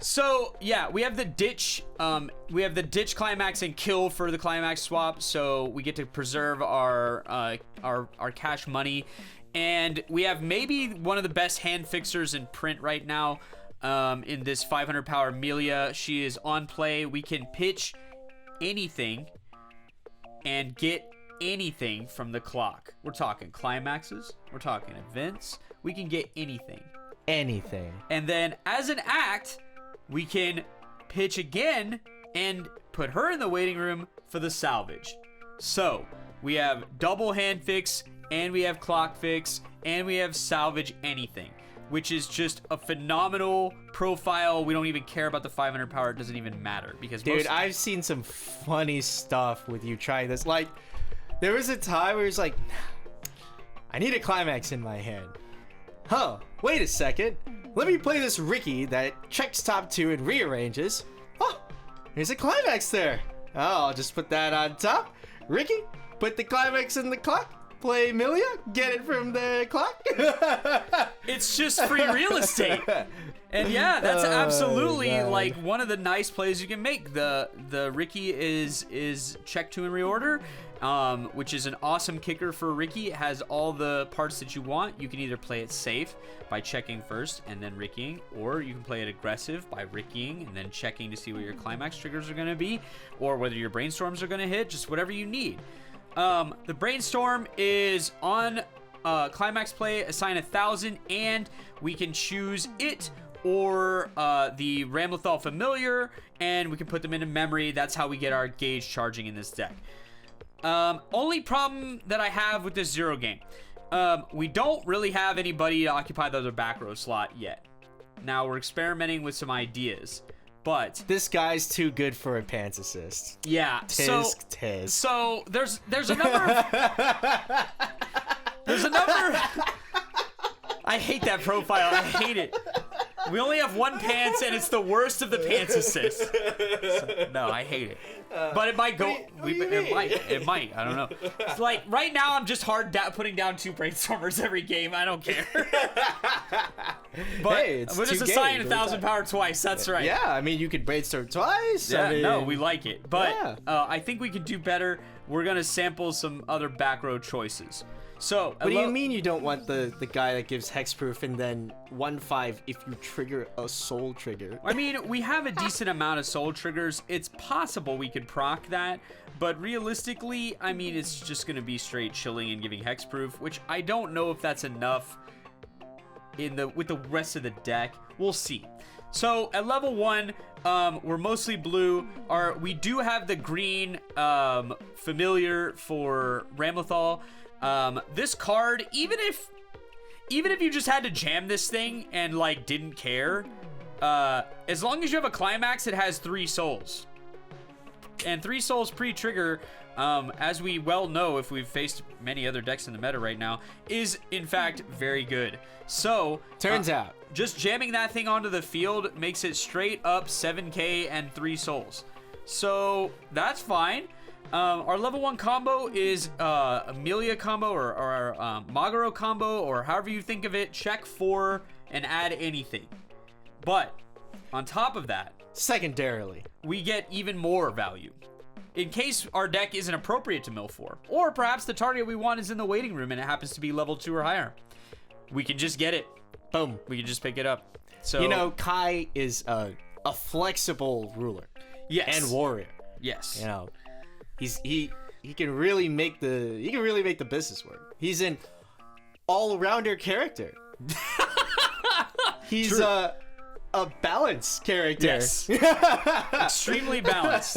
So yeah, we have the ditch. We have the ditch climax and kill for the climax swap. So we get to preserve our cash money, and we have maybe one of the best hand fixers in print right now. In this 500 power Amelia, she is on play. We can pitch anything and get anything from the clock. We're talking climaxes. We're talking events. We can get anything. Anything. And then as an act, we can pitch again and put her in the waiting room for the salvage. So we have double hand fix, and we have clock fix, and we have salvage anything, which is just a phenomenal profile. We don't even care about the 500 power. It doesn't even matter because Dude, I've seen some funny stuff with you trying this. Like, there was a time where it's like, I need a climax in my hand. Wait a second. Let me play this Ricky that checks top 2 and rearranges. Oh, there's a climax there. Oh, I'll just put that on top. Ricky, put the climax in the clock. Play Amelia, get it from the clock. It's just free real estate. And yeah, that's absolutely God. like one of the nice plays you can make. The Ricky is check to and reorder, which is an awesome kicker for Ricky. It has all the parts that you want. You can either play it safe by checking first and then Rickying, or you can play it aggressive by Rickying and then checking to see what your climax triggers are going to be, or whether your brainstorms are going to hit, just whatever you need. The brainstorm is on climax play, assign 1000, and we can choose it or the Ramlethal familiar, and we can put them into memory. That's how we get our gauge charging in this deck. Only problem that I have with this zero game, we don't really have anybody to occupy the other back row slot yet. Now we're experimenting with some ideas. But this guy's too good for a pants assist. Yeah. Tisk. So there's a number of, there's a number. I hate that profile. I hate it. We only have one pants, and it's the worst of the pants assists. So, no, I hate it. But it might go. It might. I don't know. It's like right now, I'm just putting down 2 brainstormers every game. I don't care. But hey, it's we'll just assign 1000 power twice. That's right. Yeah, I mean, you could brainstorm twice. Yeah, I mean, no, we like it. But yeah. I think we could do better we're gonna sample some other back row choices. So, what do you mean you don't want the guy that gives hexproof and then 1/5 if you trigger a soul trigger? I mean, we have a decent amount of soul triggers. It's possible we could proc that, but realistically, I mean, it's just gonna be straight chilling and giving hexproof, which I don't know if that's enough with the rest of the deck. We'll see. So at level 1, we're mostly blue. We do have the green familiar for Ramlethal. This card, even if you just had to jam this thing and like didn't care, as long as you have a climax, it has 3 souls. And 3 souls pre-trigger, as we well know if we've faced many other decks in the meta right now, is in fact very good. So turns out just jamming that thing onto the field makes it straight up 7k and 3 souls. So that's fine. Our level 1 combo is Amelia combo or Magaro combo, or however you think of it. Check 4 and add anything. But on top of that, secondarily, we get even more value in case our deck isn't appropriate to mill 4, or perhaps the target we want is in the waiting room and it happens to be level 2 or higher. We can just get it. Boom. We can just pick it up. So you know, Kai is a flexible ruler. Yes. And warrior. Yes. You know, he can really make the business work. He's an all-rounder character. He's True. A balanced character. Yes. Extremely balanced.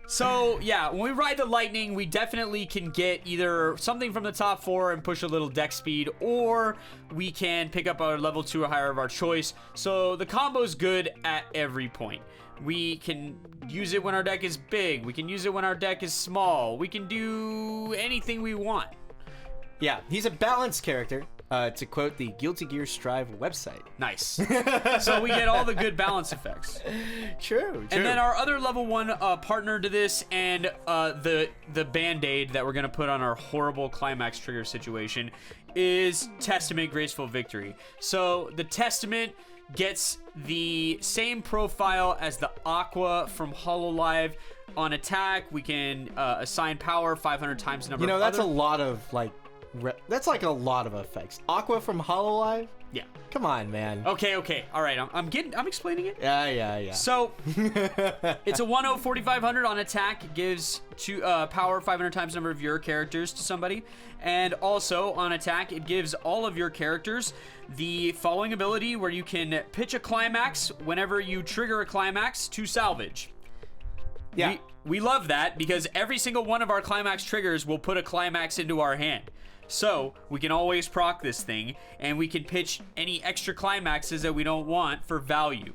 So, yeah, when we ride the Lightning, we definitely can get either something from the top 4 and push a little deck speed, or we can pick up our level 2 or higher of our choice. So the combo's good at every point. We can use it when our deck is big. We can use it when our deck is small. We can do anything we want. Yeah, he's a balanced character. To quote the Guilty Gear Strive website. Nice. So we get all the good balance effects. True. And then our other level 1 partner to this, and the band-aid that we're going to put on our horrible climax trigger situation, is Testament Graceful Victory. So the Testament gets the same profile as the Aqua from HoloLive. On attack, we can assign power 500 times the number. You know, of that's other... a lot of like. That's like a lot of effects. Aqua from HoloLive? Yeah. Come on, man. Okay. All right. I'm explaining it. Yeah. So it's a 1/0 4500 on attack. It gives power 500 times the number of your characters to somebody, and also on attack it gives all of your characters the following ability where you can pitch a climax whenever you trigger a climax to salvage. Yeah. We love that because every single one of our climax triggers will put a climax into our hand. So we can always proc this thing, and we can pitch any extra climaxes that we don't want for value.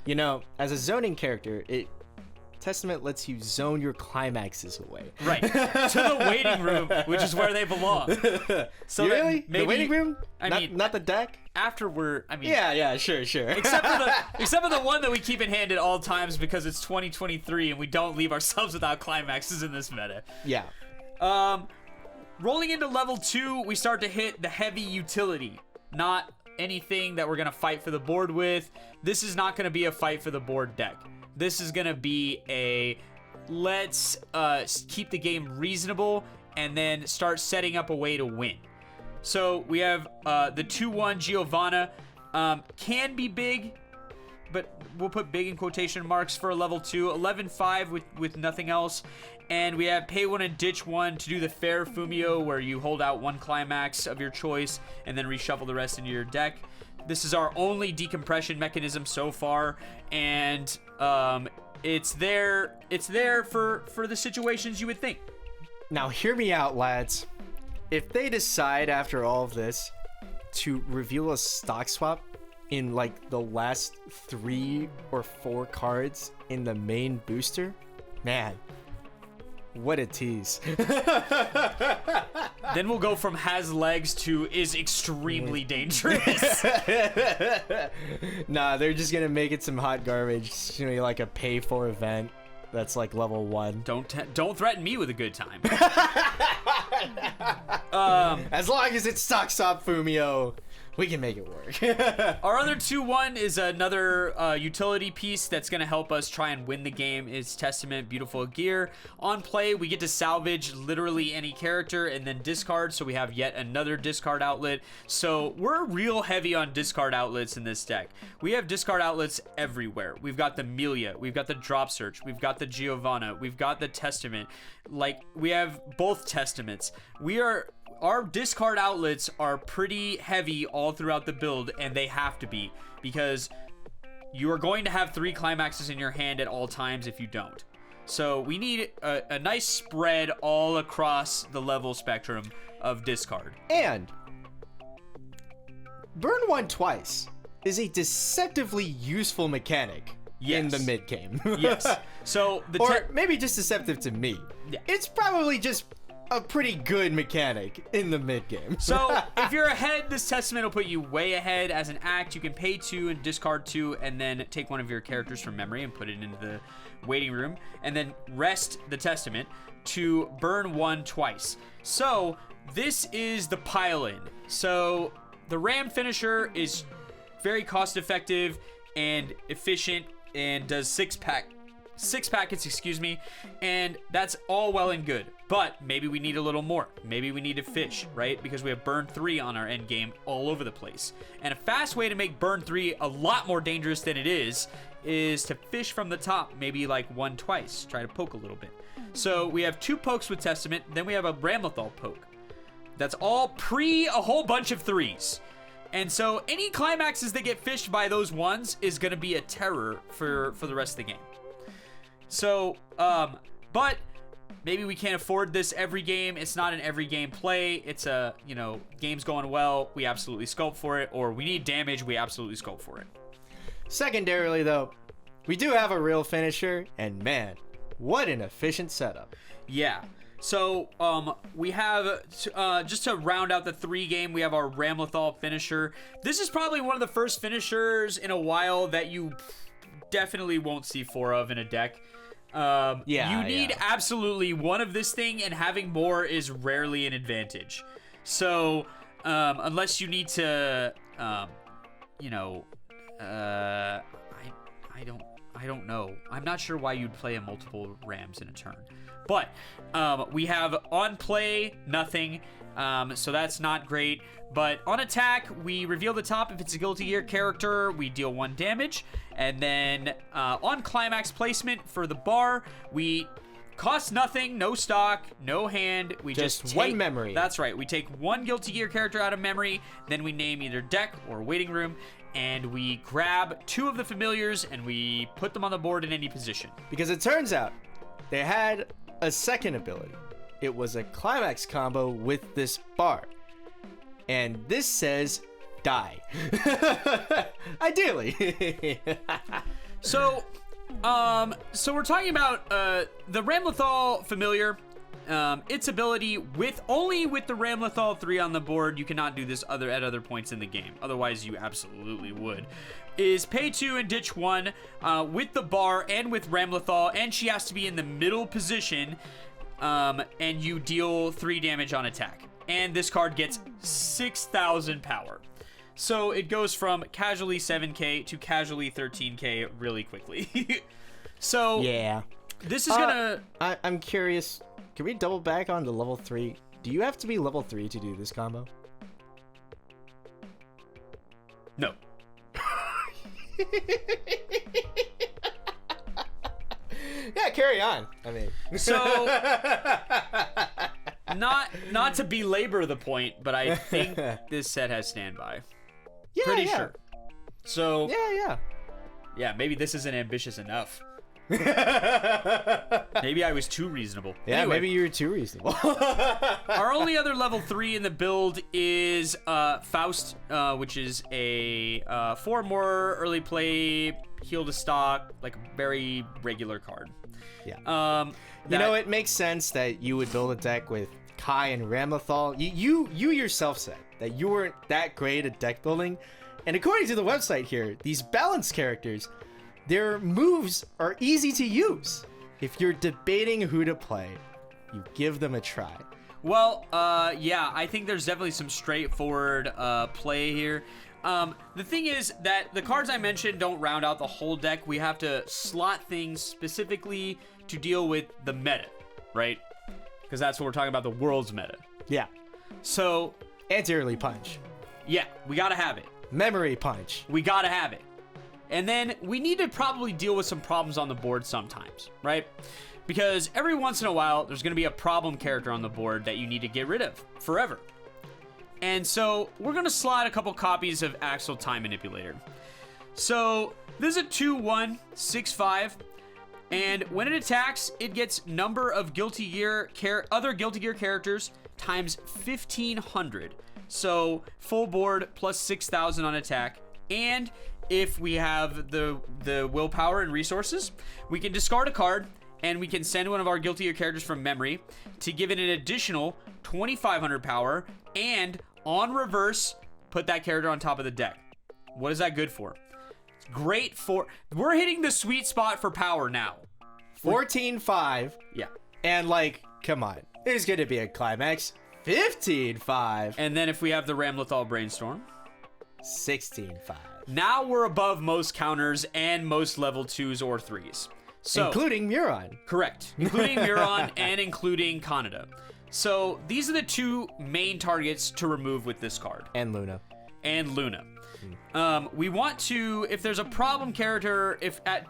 You know, as a zoning character, Testament lets you zone your climaxes away. Right. To the waiting room, which is where they belong. So really? Maybe, the waiting room? I mean, not the deck? After Yeah, sure. Except for the one that we keep in hand at all times because it's 2023 and we don't leave ourselves without climaxes in this meta. Yeah. Rolling into level 2, we start to hit the heavy utility. Not anything that we're going to fight for the board with. This is not going to be a fight for the board deck. This is going to be a let's keep the game reasonable and then start setting up a way to win. So we have the 2/1 Giovanna. Can be big, but we'll put big in quotation marks for a level 2. 11/5 with nothing else. And we have pay 1 and ditch 1 to do the fair Fumio, where you hold out 1 climax of your choice and then reshuffle the rest into your deck. This is our only decompression mechanism so far, and it's there for the situations you would think. Now hear me out, lads. If they decide after all of this to reveal a stock swap in like the last 3 or 4 cards in the main booster, man, what a tease. Then we'll go from has legs to is extremely dangerous. Nah, they're just gonna make it some hot garbage. It's gonna be like a pay for event that's like level 1. Don't threaten me with a good time. As long as it's stock swap Fumio, We can make it work. Our other 2-1 is another utility piece that's going to help us try and win the game. It's Testament, Beautiful Gear. On play, we get to salvage literally any character and then discard, so we have yet another discard outlet. So we're real heavy on discard outlets in this deck. We have discard outlets everywhere. We've got the Melia, we've got the Drop Search, we've got the Giovanna, we've got the Testament. Like, we have both Testaments. Our discard outlets are pretty heavy all throughout the build, and they have to be, because you are going to have 3 climaxes in your hand at all times if you don't. So we need a nice spread all across the level spectrum of discard. And burn 1 twice is a deceptively useful mechanic in the mid game. Yes. So or maybe just deceptive to me. Yeah. It's probably just a pretty good mechanic in the mid game. So if you're ahead, this Testament will put you way ahead. As an act, you can pay 2 and discard 2, and then take one of your characters from memory and put it into the waiting room, and then rest the Testament to burn 1 twice. So this is the pile-in. So the Ram finisher is very cost effective and efficient and does 6 packets, and that's all well and good. But maybe we need a little more. Maybe we need to fish, right? Because we have burn 3 on our end game all over the place. And a fast way to make burn 3 a lot more dangerous than it is to fish from the top, maybe like 1 twice. Try to poke a little bit. So we have 2 pokes with Testament, then we have a Ramlethal poke. That's all pre a whole bunch of 3s. And so any climaxes that get fished by those 1s is going to be a terror for the rest of the game. So, but maybe we can't afford this every game. It's not an every game play. It's a, game's going well, we absolutely sculpt for it. Or we need damage, we absolutely sculpt for it. Secondarily, though, we do have a real finisher, and man, what an efficient setup. Yeah. So, we have, just to round out the 3 game, we have our Ramlethal finisher. This is probably one of the first finishers in a while that you definitely won't see 4 of in a deck. You need absolutely 1 of this thing, and having more is rarely an advantage. So, unless you need to, I don't know. I'm not sure why you'd play a multiple Rams in a turn. But we have on play, nothing. So that's not great. But on attack, we reveal the top. If it's a Guilty Gear character, we deal 1 damage. And then on climax placement for the bar, we cost nothing, no stock, no hand. We just take 1 memory. That's right. We take 1 Guilty Gear character out of memory. Then we name either deck or waiting room. And we grab 2 of the familiars and we put them on the board in any position. Because it turns out they had a second ability. It was a climax combo with this bar. And this says die. Ideally. So we're talking about the Ramlethal familiar. Its ability only with the Ramlethal 3 on the board, you cannot do this at other points in the game. Otherwise, you absolutely would. Is pay 2 and ditch 1 with the bar and with Ramlethal, and she has to be in the middle position, and you deal 3 damage on attack. And this card gets 6,000 power. So it goes from casually 7k to casually 13k really quickly. So yeah, this is gonna... I'm curious. Can we double back on the level 3? Do you have to be level 3 to do this combo? No. Yeah, carry on. I mean, so not to belabor the point, but I think this set has standby. Yeah, Pretty sure. So yeah. Maybe this isn't ambitious enough. Maybe I was too reasonable. Yeah, anyway, maybe you were too reasonable. Our only other level 3 in the build is Faust, which is a 4 more early play, heal to stock, like a very regular card. Yeah. It makes sense that you would build a deck with Kai and Ramlethal. You yourself said that you weren't that great at deck building, and according to the website here, these balanced characters, their moves are easy to use. If you're debating who to play, you give them a try. Well, yeah, I think there's definitely some straightforward play here. The thing is that the cards I mentioned don't round out the whole deck. We have to slot things specifically to deal with the meta, right? Because that's what we're talking about, the world's meta. Yeah. So, Anti-early punch. yeah, we gotta have it. Memory punch. We gotta have it. And then we need to probably deal with some problems on the board sometimes, right? Because every once in a while, there's gonna be a problem character on the board that you need to get rid of forever. And so we're gonna slot a couple copies of Axel Time Manipulator. So this is a 2/1, 6/5, and when it attacks, it gets number of Guilty Gear other Guilty Gear characters times 1,500. So full board plus 6,000 on attack. And if we have the willpower and resources, we can discard a card and we can send one of our Guilty Gear characters from memory to give it an additional 2,500 power, and on reverse, put that character on top of the deck. What is that good for? It's great for... We're hitting the sweet spot for power now. 14-5. Yeah. And, like, come on. There's going to be a climax. 15-5. And then if we have the Ramlethal Brainstorm... 16-5. Now we're above most counters and most level 2s or 3s. So, including Muron. Correct. Including Muron and including Kaneda. So these are the two main targets to remove with this card. And Luna. We want to, if there's a problem character,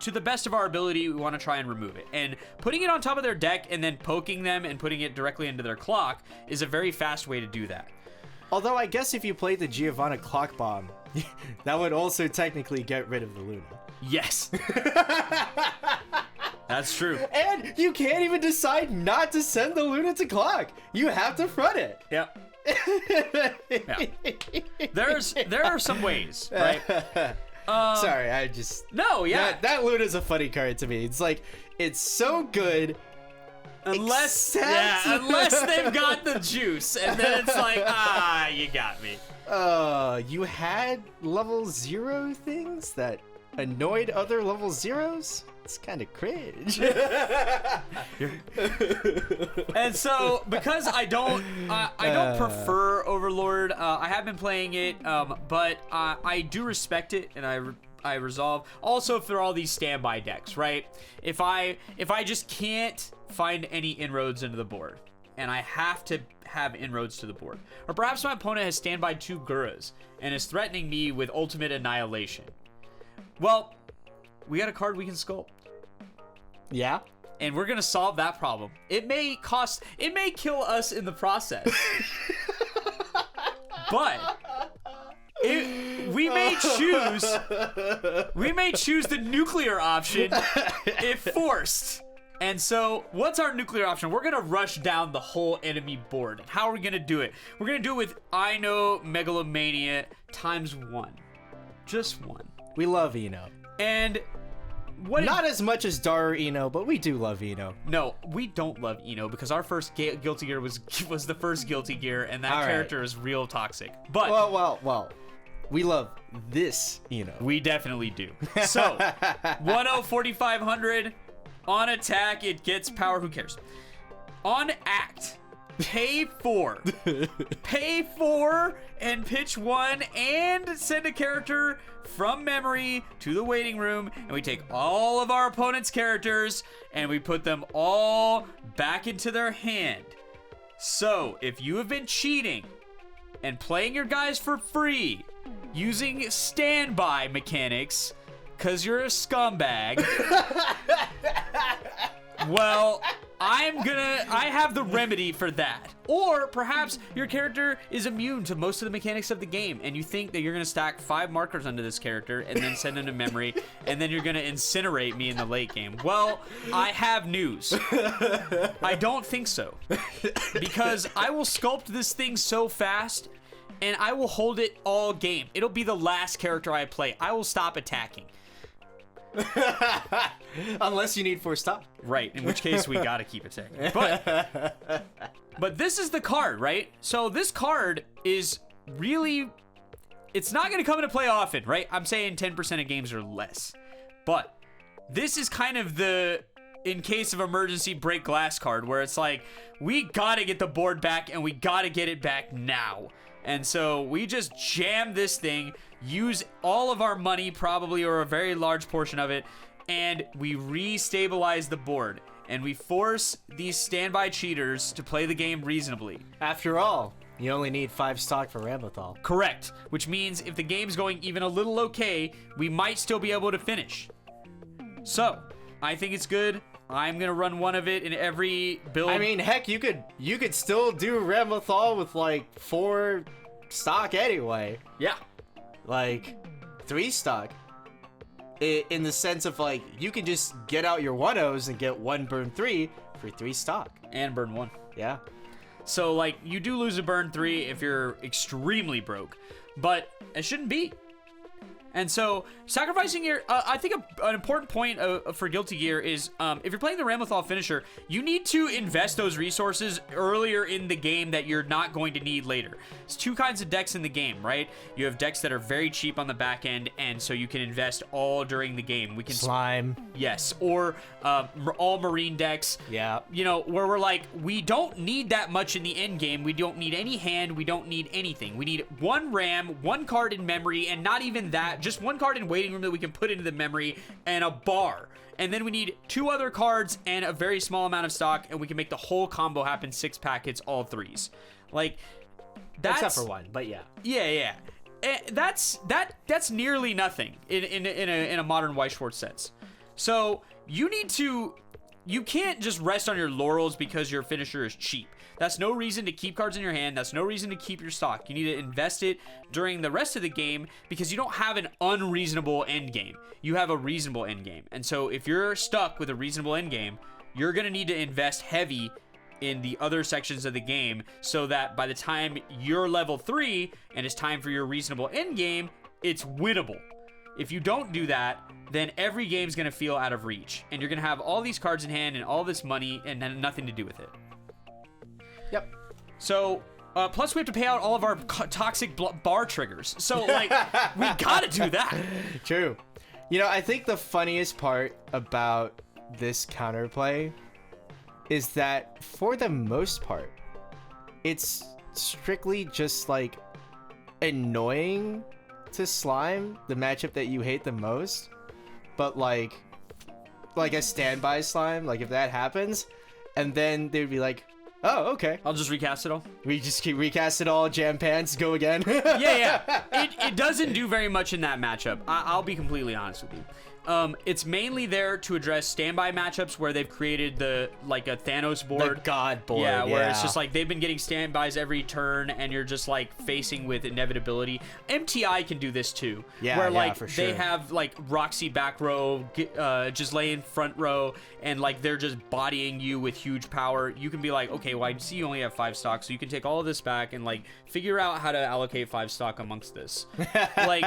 to the best of our ability, we want to try and remove it. And putting it on top of their deck and then poking them and putting it directly into their clock is a very fast way to do that. Although I guess if you played the Giovanna Clock Bomb, that would also technically get rid of the Luna. Yes. That's true. And you can't even decide not to send the Luna to clock. You have to front it. Yep. Yeah. There are some ways, right? Sorry, I just... No, yeah. That Luna's a funny card to me. It's like, it's so good... Unless they've got the juice, and then it's like, you got me. You had level 0 things that annoyed other level 0s? It's kind of cringe. And so, because I don't prefer Overlord, I have been playing it, but I do respect it, and I resolve. Also, for all these standby decks, right? If I just can't find any inroads into the board, and I have to have inroads to the board, or perhaps my opponent has standby 2 Guras and is threatening me with ultimate annihilation. Well, we got a card we can sculpt. Yeah? And we're gonna solve that problem. It may kill us in the process. But we may choose the nuclear option if forced. And so, what's our nuclear option? We're gonna rush down the whole enemy board. How are we gonna do it? We're gonna do it with Ino Megalomania times 1. Just 1. We love Ino. And not as much as Daru Ino, but we do love Ino. No, we don't love Ino because our first Guilty Gear was the first Guilty Gear, and that character is real toxic. But well, we love this Ino. We definitely do. So 4,500 on attack, it gets power. Who cares? On act, pay 4. Pay 4 and pitch 1 and send a character from memory to the waiting room, and we take all of our opponent's characters and we put them all back into their hand. So if you have been cheating and playing your guys for free using standby mechanics because you're a scumbag, well, I have the remedy for that. Or perhaps your character is immune to most of the mechanics of the game, and you think that you're gonna stack 5 markers onto this character and then send him to memory, and then you're gonna incinerate me in the late game. Well, I have news. I don't think so. Because I will sculpt this thing so fast, and I will hold it all game. It'll be the last character I play. I will stop attacking. Unless you need force stop. Right, in which case we gotta keep attacking. But this is the card, right? So this card is really... It's not gonna come into play often, right? I'm saying 10% of games or less. But this is kind of the in case of emergency break glass card, where it's like, we gotta get the board back and we gotta get it back now. And so we just jam this thing, use all of our money probably, or a very large portion of it, and we re-stabilize the board. And we force these standby cheaters to play the game reasonably. After all, you only need 5 stock for Ramlethal. Correct. Which means if the game's going even a little okay, we might still be able to finish. So, I think it's good. I'm gonna run one of it in every build. I mean, heck, you could still do Ramlethal with like 4 stock anyway. Yeah. Like 3 stock. In the sense of like, you can just get out your 1-0s and get 1 burn 3 for 3 stock. And burn 1. Yeah. So, like, you do lose a burn 3 if you're extremely broke. But it shouldn't be. And so, sacrificing your... I think an important point for Guilty Gear is, if you're playing the Ramlethal finisher, you need to invest those resources earlier in the game that you're not going to need later. There's 2 kinds of decks in the game, right? You have decks that are very cheap on the back end, and so you can invest all during the game. We can Slime. Yes, or all marine decks. Yeah. You know, where we're like, we don't need that much in the end game. We don't need any hand. We don't need anything. We need 1 ram, 1 card in memory, and not even that. Just 1 card in waiting room that we can put into the memory, and a bar. And then we need 2 other cards and a very small amount of stock, and we can make the whole combo happen. 6 packets, all 3s. Like, that's... Except for 1, but yeah. Yeah. That's nearly nothing in a modern Weiss Schwarz sense. So you can't just rest on your laurels because your finisher is cheap. That's no reason to keep cards in your hand. That's no reason to keep your stock. You need to invest it during the rest of the game because you don't have an unreasonable end game. You have a reasonable end game. And so if you're stuck with a reasonable end game, you're going to need to invest heavy in the other sections of the game so that by the time you're level 3 and it's time for your reasonable end game, it's winnable. If you don't do that, then every game's going to feel out of reach. And you're going to have all these cards in hand and all this money and then nothing to do with it. Yep. So, plus we have to pay out all of our toxic bar triggers. So, like, we gotta do that. True. You know, I think the funniest part about this counterplay is that for the most part, it's strictly just like annoying to Slime, the matchup that you hate the most, but like a standby Slime, like if that happens, and then they'd be like, oh, okay. I'll just recast it all. We just keep recast it all, jam pants, go again. Yeah. It doesn't do very much in that matchup. I'll be completely honest with you. It's mainly there to address standby matchups where they've created a Thanos board. The God board. Yeah, where it's just like they've been getting standbys every turn and you're just like facing with inevitability. MTI can do this too. Yeah, where like for sure. they have like Roxy back row, just lay in front row, and like they're just bodying you with huge power. You can be like, okay, well I see you only have 5 stock, so you can take all of this back and like figure out how to allocate 5 stock amongst this. Like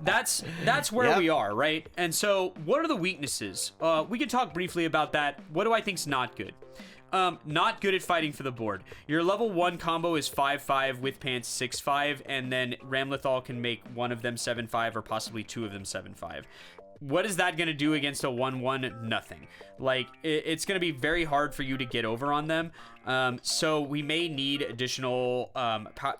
that's where we are, right? And so, what are the weaknesses? We can talk briefly about that. What do I think's not good? Not good at fighting for the board. Your level 1 combo is 5-5 with pants 6-5, and then Ramlethal can make one of them 7-5 or possibly 2 of them 7-5. What is that going to do against a 1-1? Nothing. Like, it's going to be very hard for you to get over on them. So we may need additional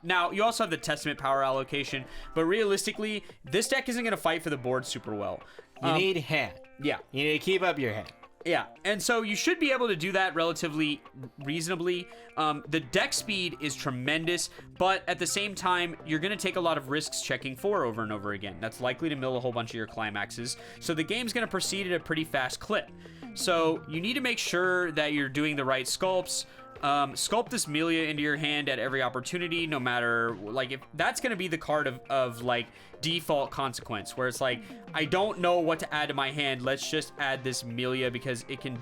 now, you also have the Testament power allocation, but realistically, this deck isn't going to fight for the board super well. You need hand. Yeah. You need to keep up your hand. Yeah, and so you should be able to do that relatively reasonably. The deck speed is tremendous, but at the same time, you're going to take a lot of risks checking 4 over and over again. That's likely to mill a whole bunch of your climaxes, so the game's going to proceed at a pretty fast clip. So you need to make sure that you're doing the right sculpts. Sculpt this Melia into your hand at every opportunity, no matter, like, if that's going to be the card of like, default consequence, where it's like, I don't know what to add to my hand, let's just add this Melia because it can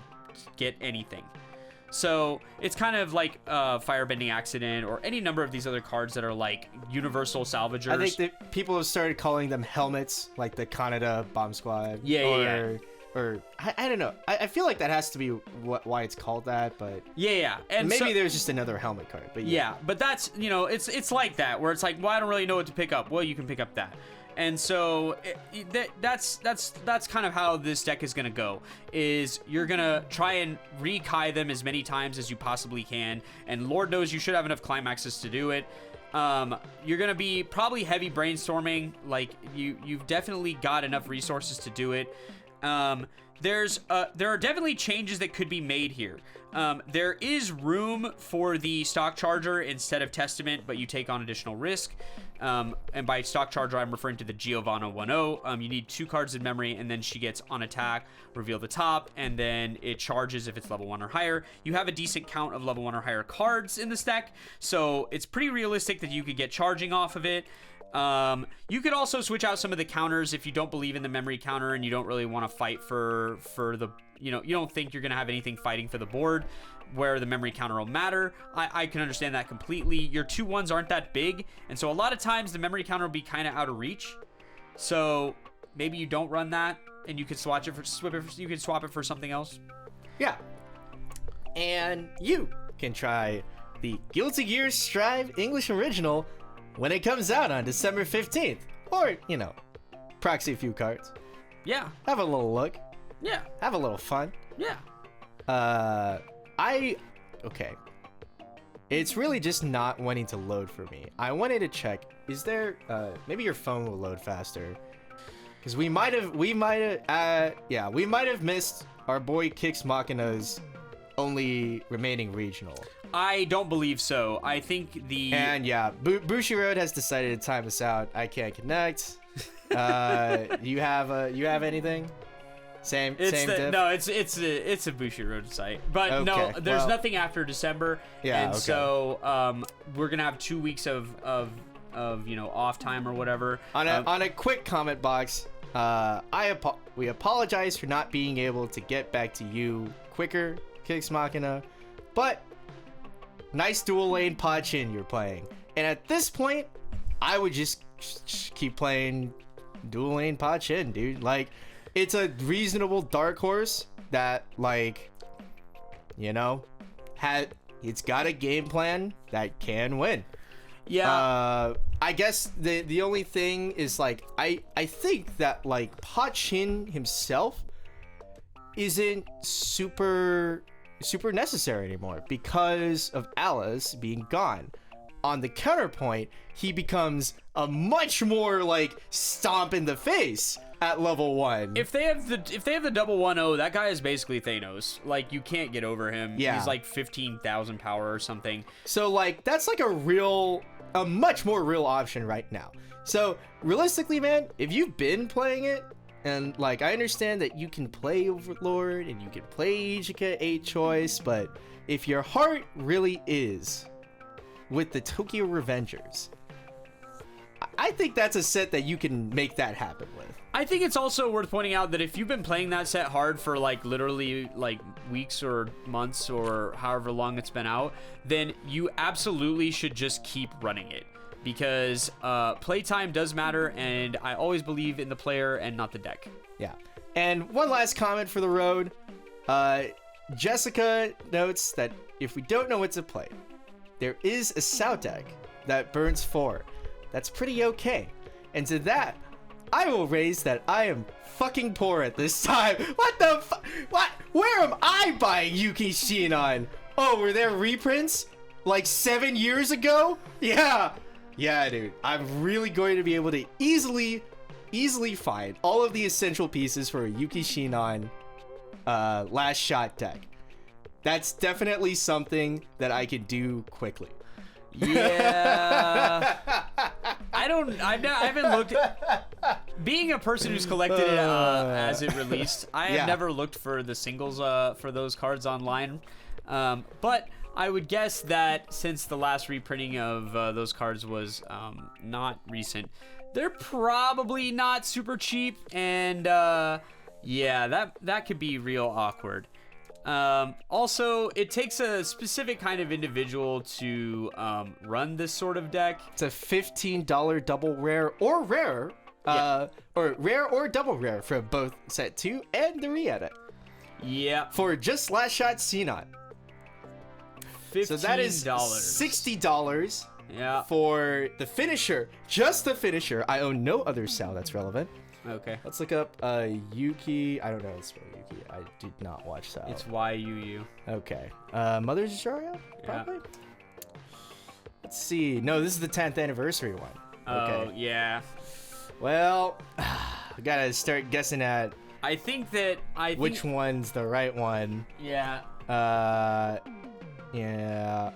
get anything. So, it's kind of like Firebending Accident, or any number of these other cards that are like, universal salvagers. I think that people have started calling them helmets, like the Canada Bomb Squad. Yeah. Or I don't know. I feel like that has to be why it's called that, but yeah. And maybe there's just another helmet card. But yeah, but that's, you know, it's like that, where it's like, well, I don't really know what to pick up. Well, you can pick up that. And so that's kind of how this deck is going to go, is you're going to try and re-Kai them as many times as you possibly can. And Lord knows you should have enough climaxes to do it. You're going to be probably heavy brainstorming. Like you've definitely got enough resources to do it. There are definitely changes that could be made here. There is room for the stock charger instead of Testament, but you take on additional risk. And by stock charger, I'm referring to the Giovanna 1-0. You need 2 cards in memory, and then she gets on attack, reveal the top, and then it charges if it's level 1 or higher. You have a decent count of level 1 or higher cards in this deck, so it's pretty realistic that you could get charging off of it. You could also switch out some of the counters if you don't believe in the memory counter and you don't really want to fight for the, you don't think you're going to have anything fighting for the board where the memory counter will matter. I can understand that completely. Your 2-1s aren't that big, and so a lot of times the memory counter will be kind of out of reach. So maybe you don't run that and you could swap it for something else. Yeah. And you can try the Guilty Gear Strive English Original when it comes out on December 15th. Or, proxy a few cards. Yeah. Have a little look. Yeah. Have a little fun. Yeah. Okay. It's really just not wanting to load for me. I wanted to check, is there, maybe your phone will load faster. Because we might have missed our boy Kix Machina's only remaining regional. I don't believe so. I think And yeah, Bushiroad has decided to time us out. I can't connect. You have anything? Same diff? No, it's a Bushiroad site. But okay, no, there's nothing after December. Yeah, and okay. So we're gonna have 2 weeks of off time or whatever. On a quick comment box, we apologize for not being able to get back to you quicker, Kix Machina, but nice dual lane Pachin you're playing. And at this point, I would just keep playing dual lane Pachin, dude. Like, it's a reasonable dark horse that, like, it's got a game plan that can win. Yeah. I guess the only thing is, like, I think that, like, Pachin himself isn't super necessary anymore because of Alice being gone. On the counterpoint, he becomes a much more, like, stomp in the face at level 1. If they have the double 1-0, that guy is basically Thanos. Like, you can't get over him. Yeah. He's like 15,000 power or something. So, like, that's like a much more real option right now. So realistically, man, if you've been playing it, and, like, I understand that you can play Overlord and you can play Ijika 8 choice, but if your heart really is with the Tokyo Revengers, I think that's a set that you can make that happen with. I think it's also worth pointing out that if you've been playing that set hard for, like, literally, like, weeks or months or however long it's been out, then you absolutely should just keep running it. Because playtime does matter, and I always believe in the player and not the deck. Yeah. And one last comment for the road. Jessica notes that if we don't know what to play, there is a Sao deck that burns 4. That's pretty okay. And to that, I will raise that I am fucking poor at this time. What the What? Where am I buying Yuki Shinon? Oh, were there reprints? Like 7 years ago? Yeah. Yeah, dude. I'm really going to be able to easily find all of the essential pieces for a Yuki Shinon last shot deck. That's definitely something that I could do quickly. Yeah. I haven't looked at, being a person who's collected it as it released, I have never looked for the singles for those cards online. But I would guess that since the last reprinting of those cards was not recent, they're probably not super cheap, and yeah, that could be real awkward. Also, it takes a specific kind of individual to run this sort of deck. It's a $15 double rare or rare, or rare or double rare for both set 2 and the re-edit. Yeah. For just last shot Xenon. $15. So that is $60. Yeah. For the finisher, just the finisher, I own no other sound that's relevant. Okay. Let's look up Yuki. I don't know how to spell Yuki. I did not watch that. It's YUU. Okay. Mother's Astraria? Probably? Let's see. No, this is the 10th anniversary one. Okay. Oh, yeah. Well, I gotta start guessing at I think that which one's the right one. Yeah. Yeah.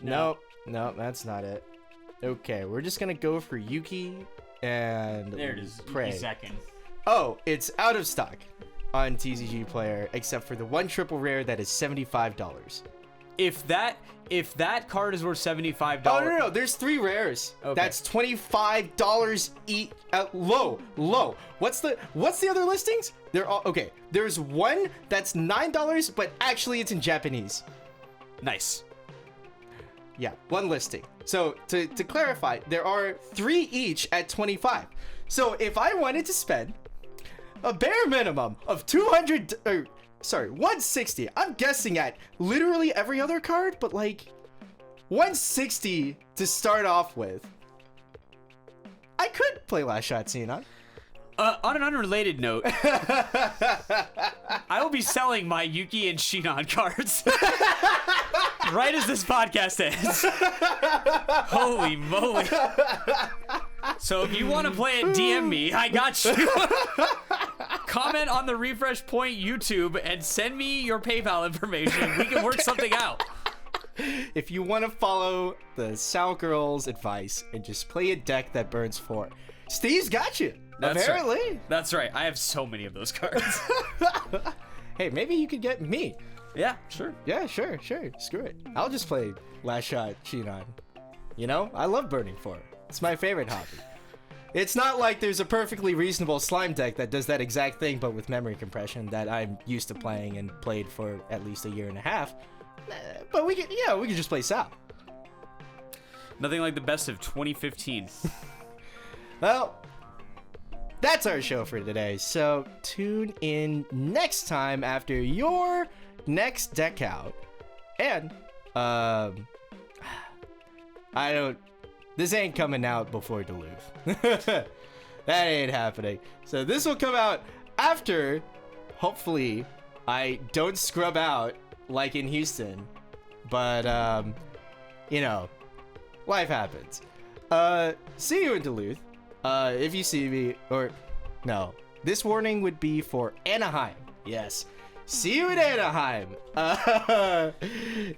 Nope, that's not it. Okay, we're just gonna go for Yuki and There it is. Prey. Yuki second. Oh, it's out of stock on TCG Player, except for the one triple rare that is $75. If that card is worth $75. Oh no, there's 3 rares. Okay. That's $25 each. Low. What's the other listings? They're all okay. There's one that's $9, but actually it's in Japanese. Nice. Yeah, one listing. So to clarify, there are 3 each at 25. So if I wanted to spend a bare minimum of 160. I'm guessing at literally every other card, but like 160 to start off with. I could play Last Shot Xenon. On an unrelated note, I will be selling my Yuki and Shinon cards right as this podcast ends. Holy moly. So if you want to play it, DM me. I got you. Comment on the Refresh Point YouTube and send me your PayPal information. We can work something out. If you want to follow the Sal Girl's advice and just play a deck that burns 4, Steve's got you. Apparently. Right. That's right. I have so many of those cards. Hey, maybe you could get me. Yeah, sure. Yeah, sure. Screw it. I'll just play Last Shot Shinon. You know, I love burning 4. It's my favorite hobby. It's not like there's a perfectly reasonable slime deck that does that exact thing, but with memory compression that I'm used to playing and played for at least a year and a half. But we can just play Sal. Nothing like the best of 2015. Well, that's our show for today. So tune in next time after your next deck out. And this ain't coming out before Duluth. That ain't happening. So this will come out after, hopefully, I don't scrub out like in Houston. But, life happens. See you in Duluth. If you see me, or no, this warning would be for Anaheim. Yes. See you in Anaheim.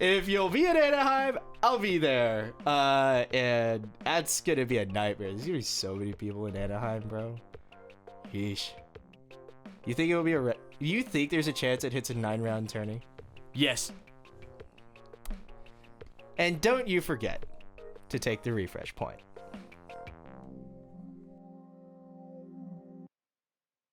If you'll be in Anaheim, I'll be there. And that's gonna be a nightmare. There's gonna be so many people in Anaheim, bro. Yeesh. You think it'll be you think there's a chance it hits a 9-round tourney? Yes. And don't you forget to take the refresh point.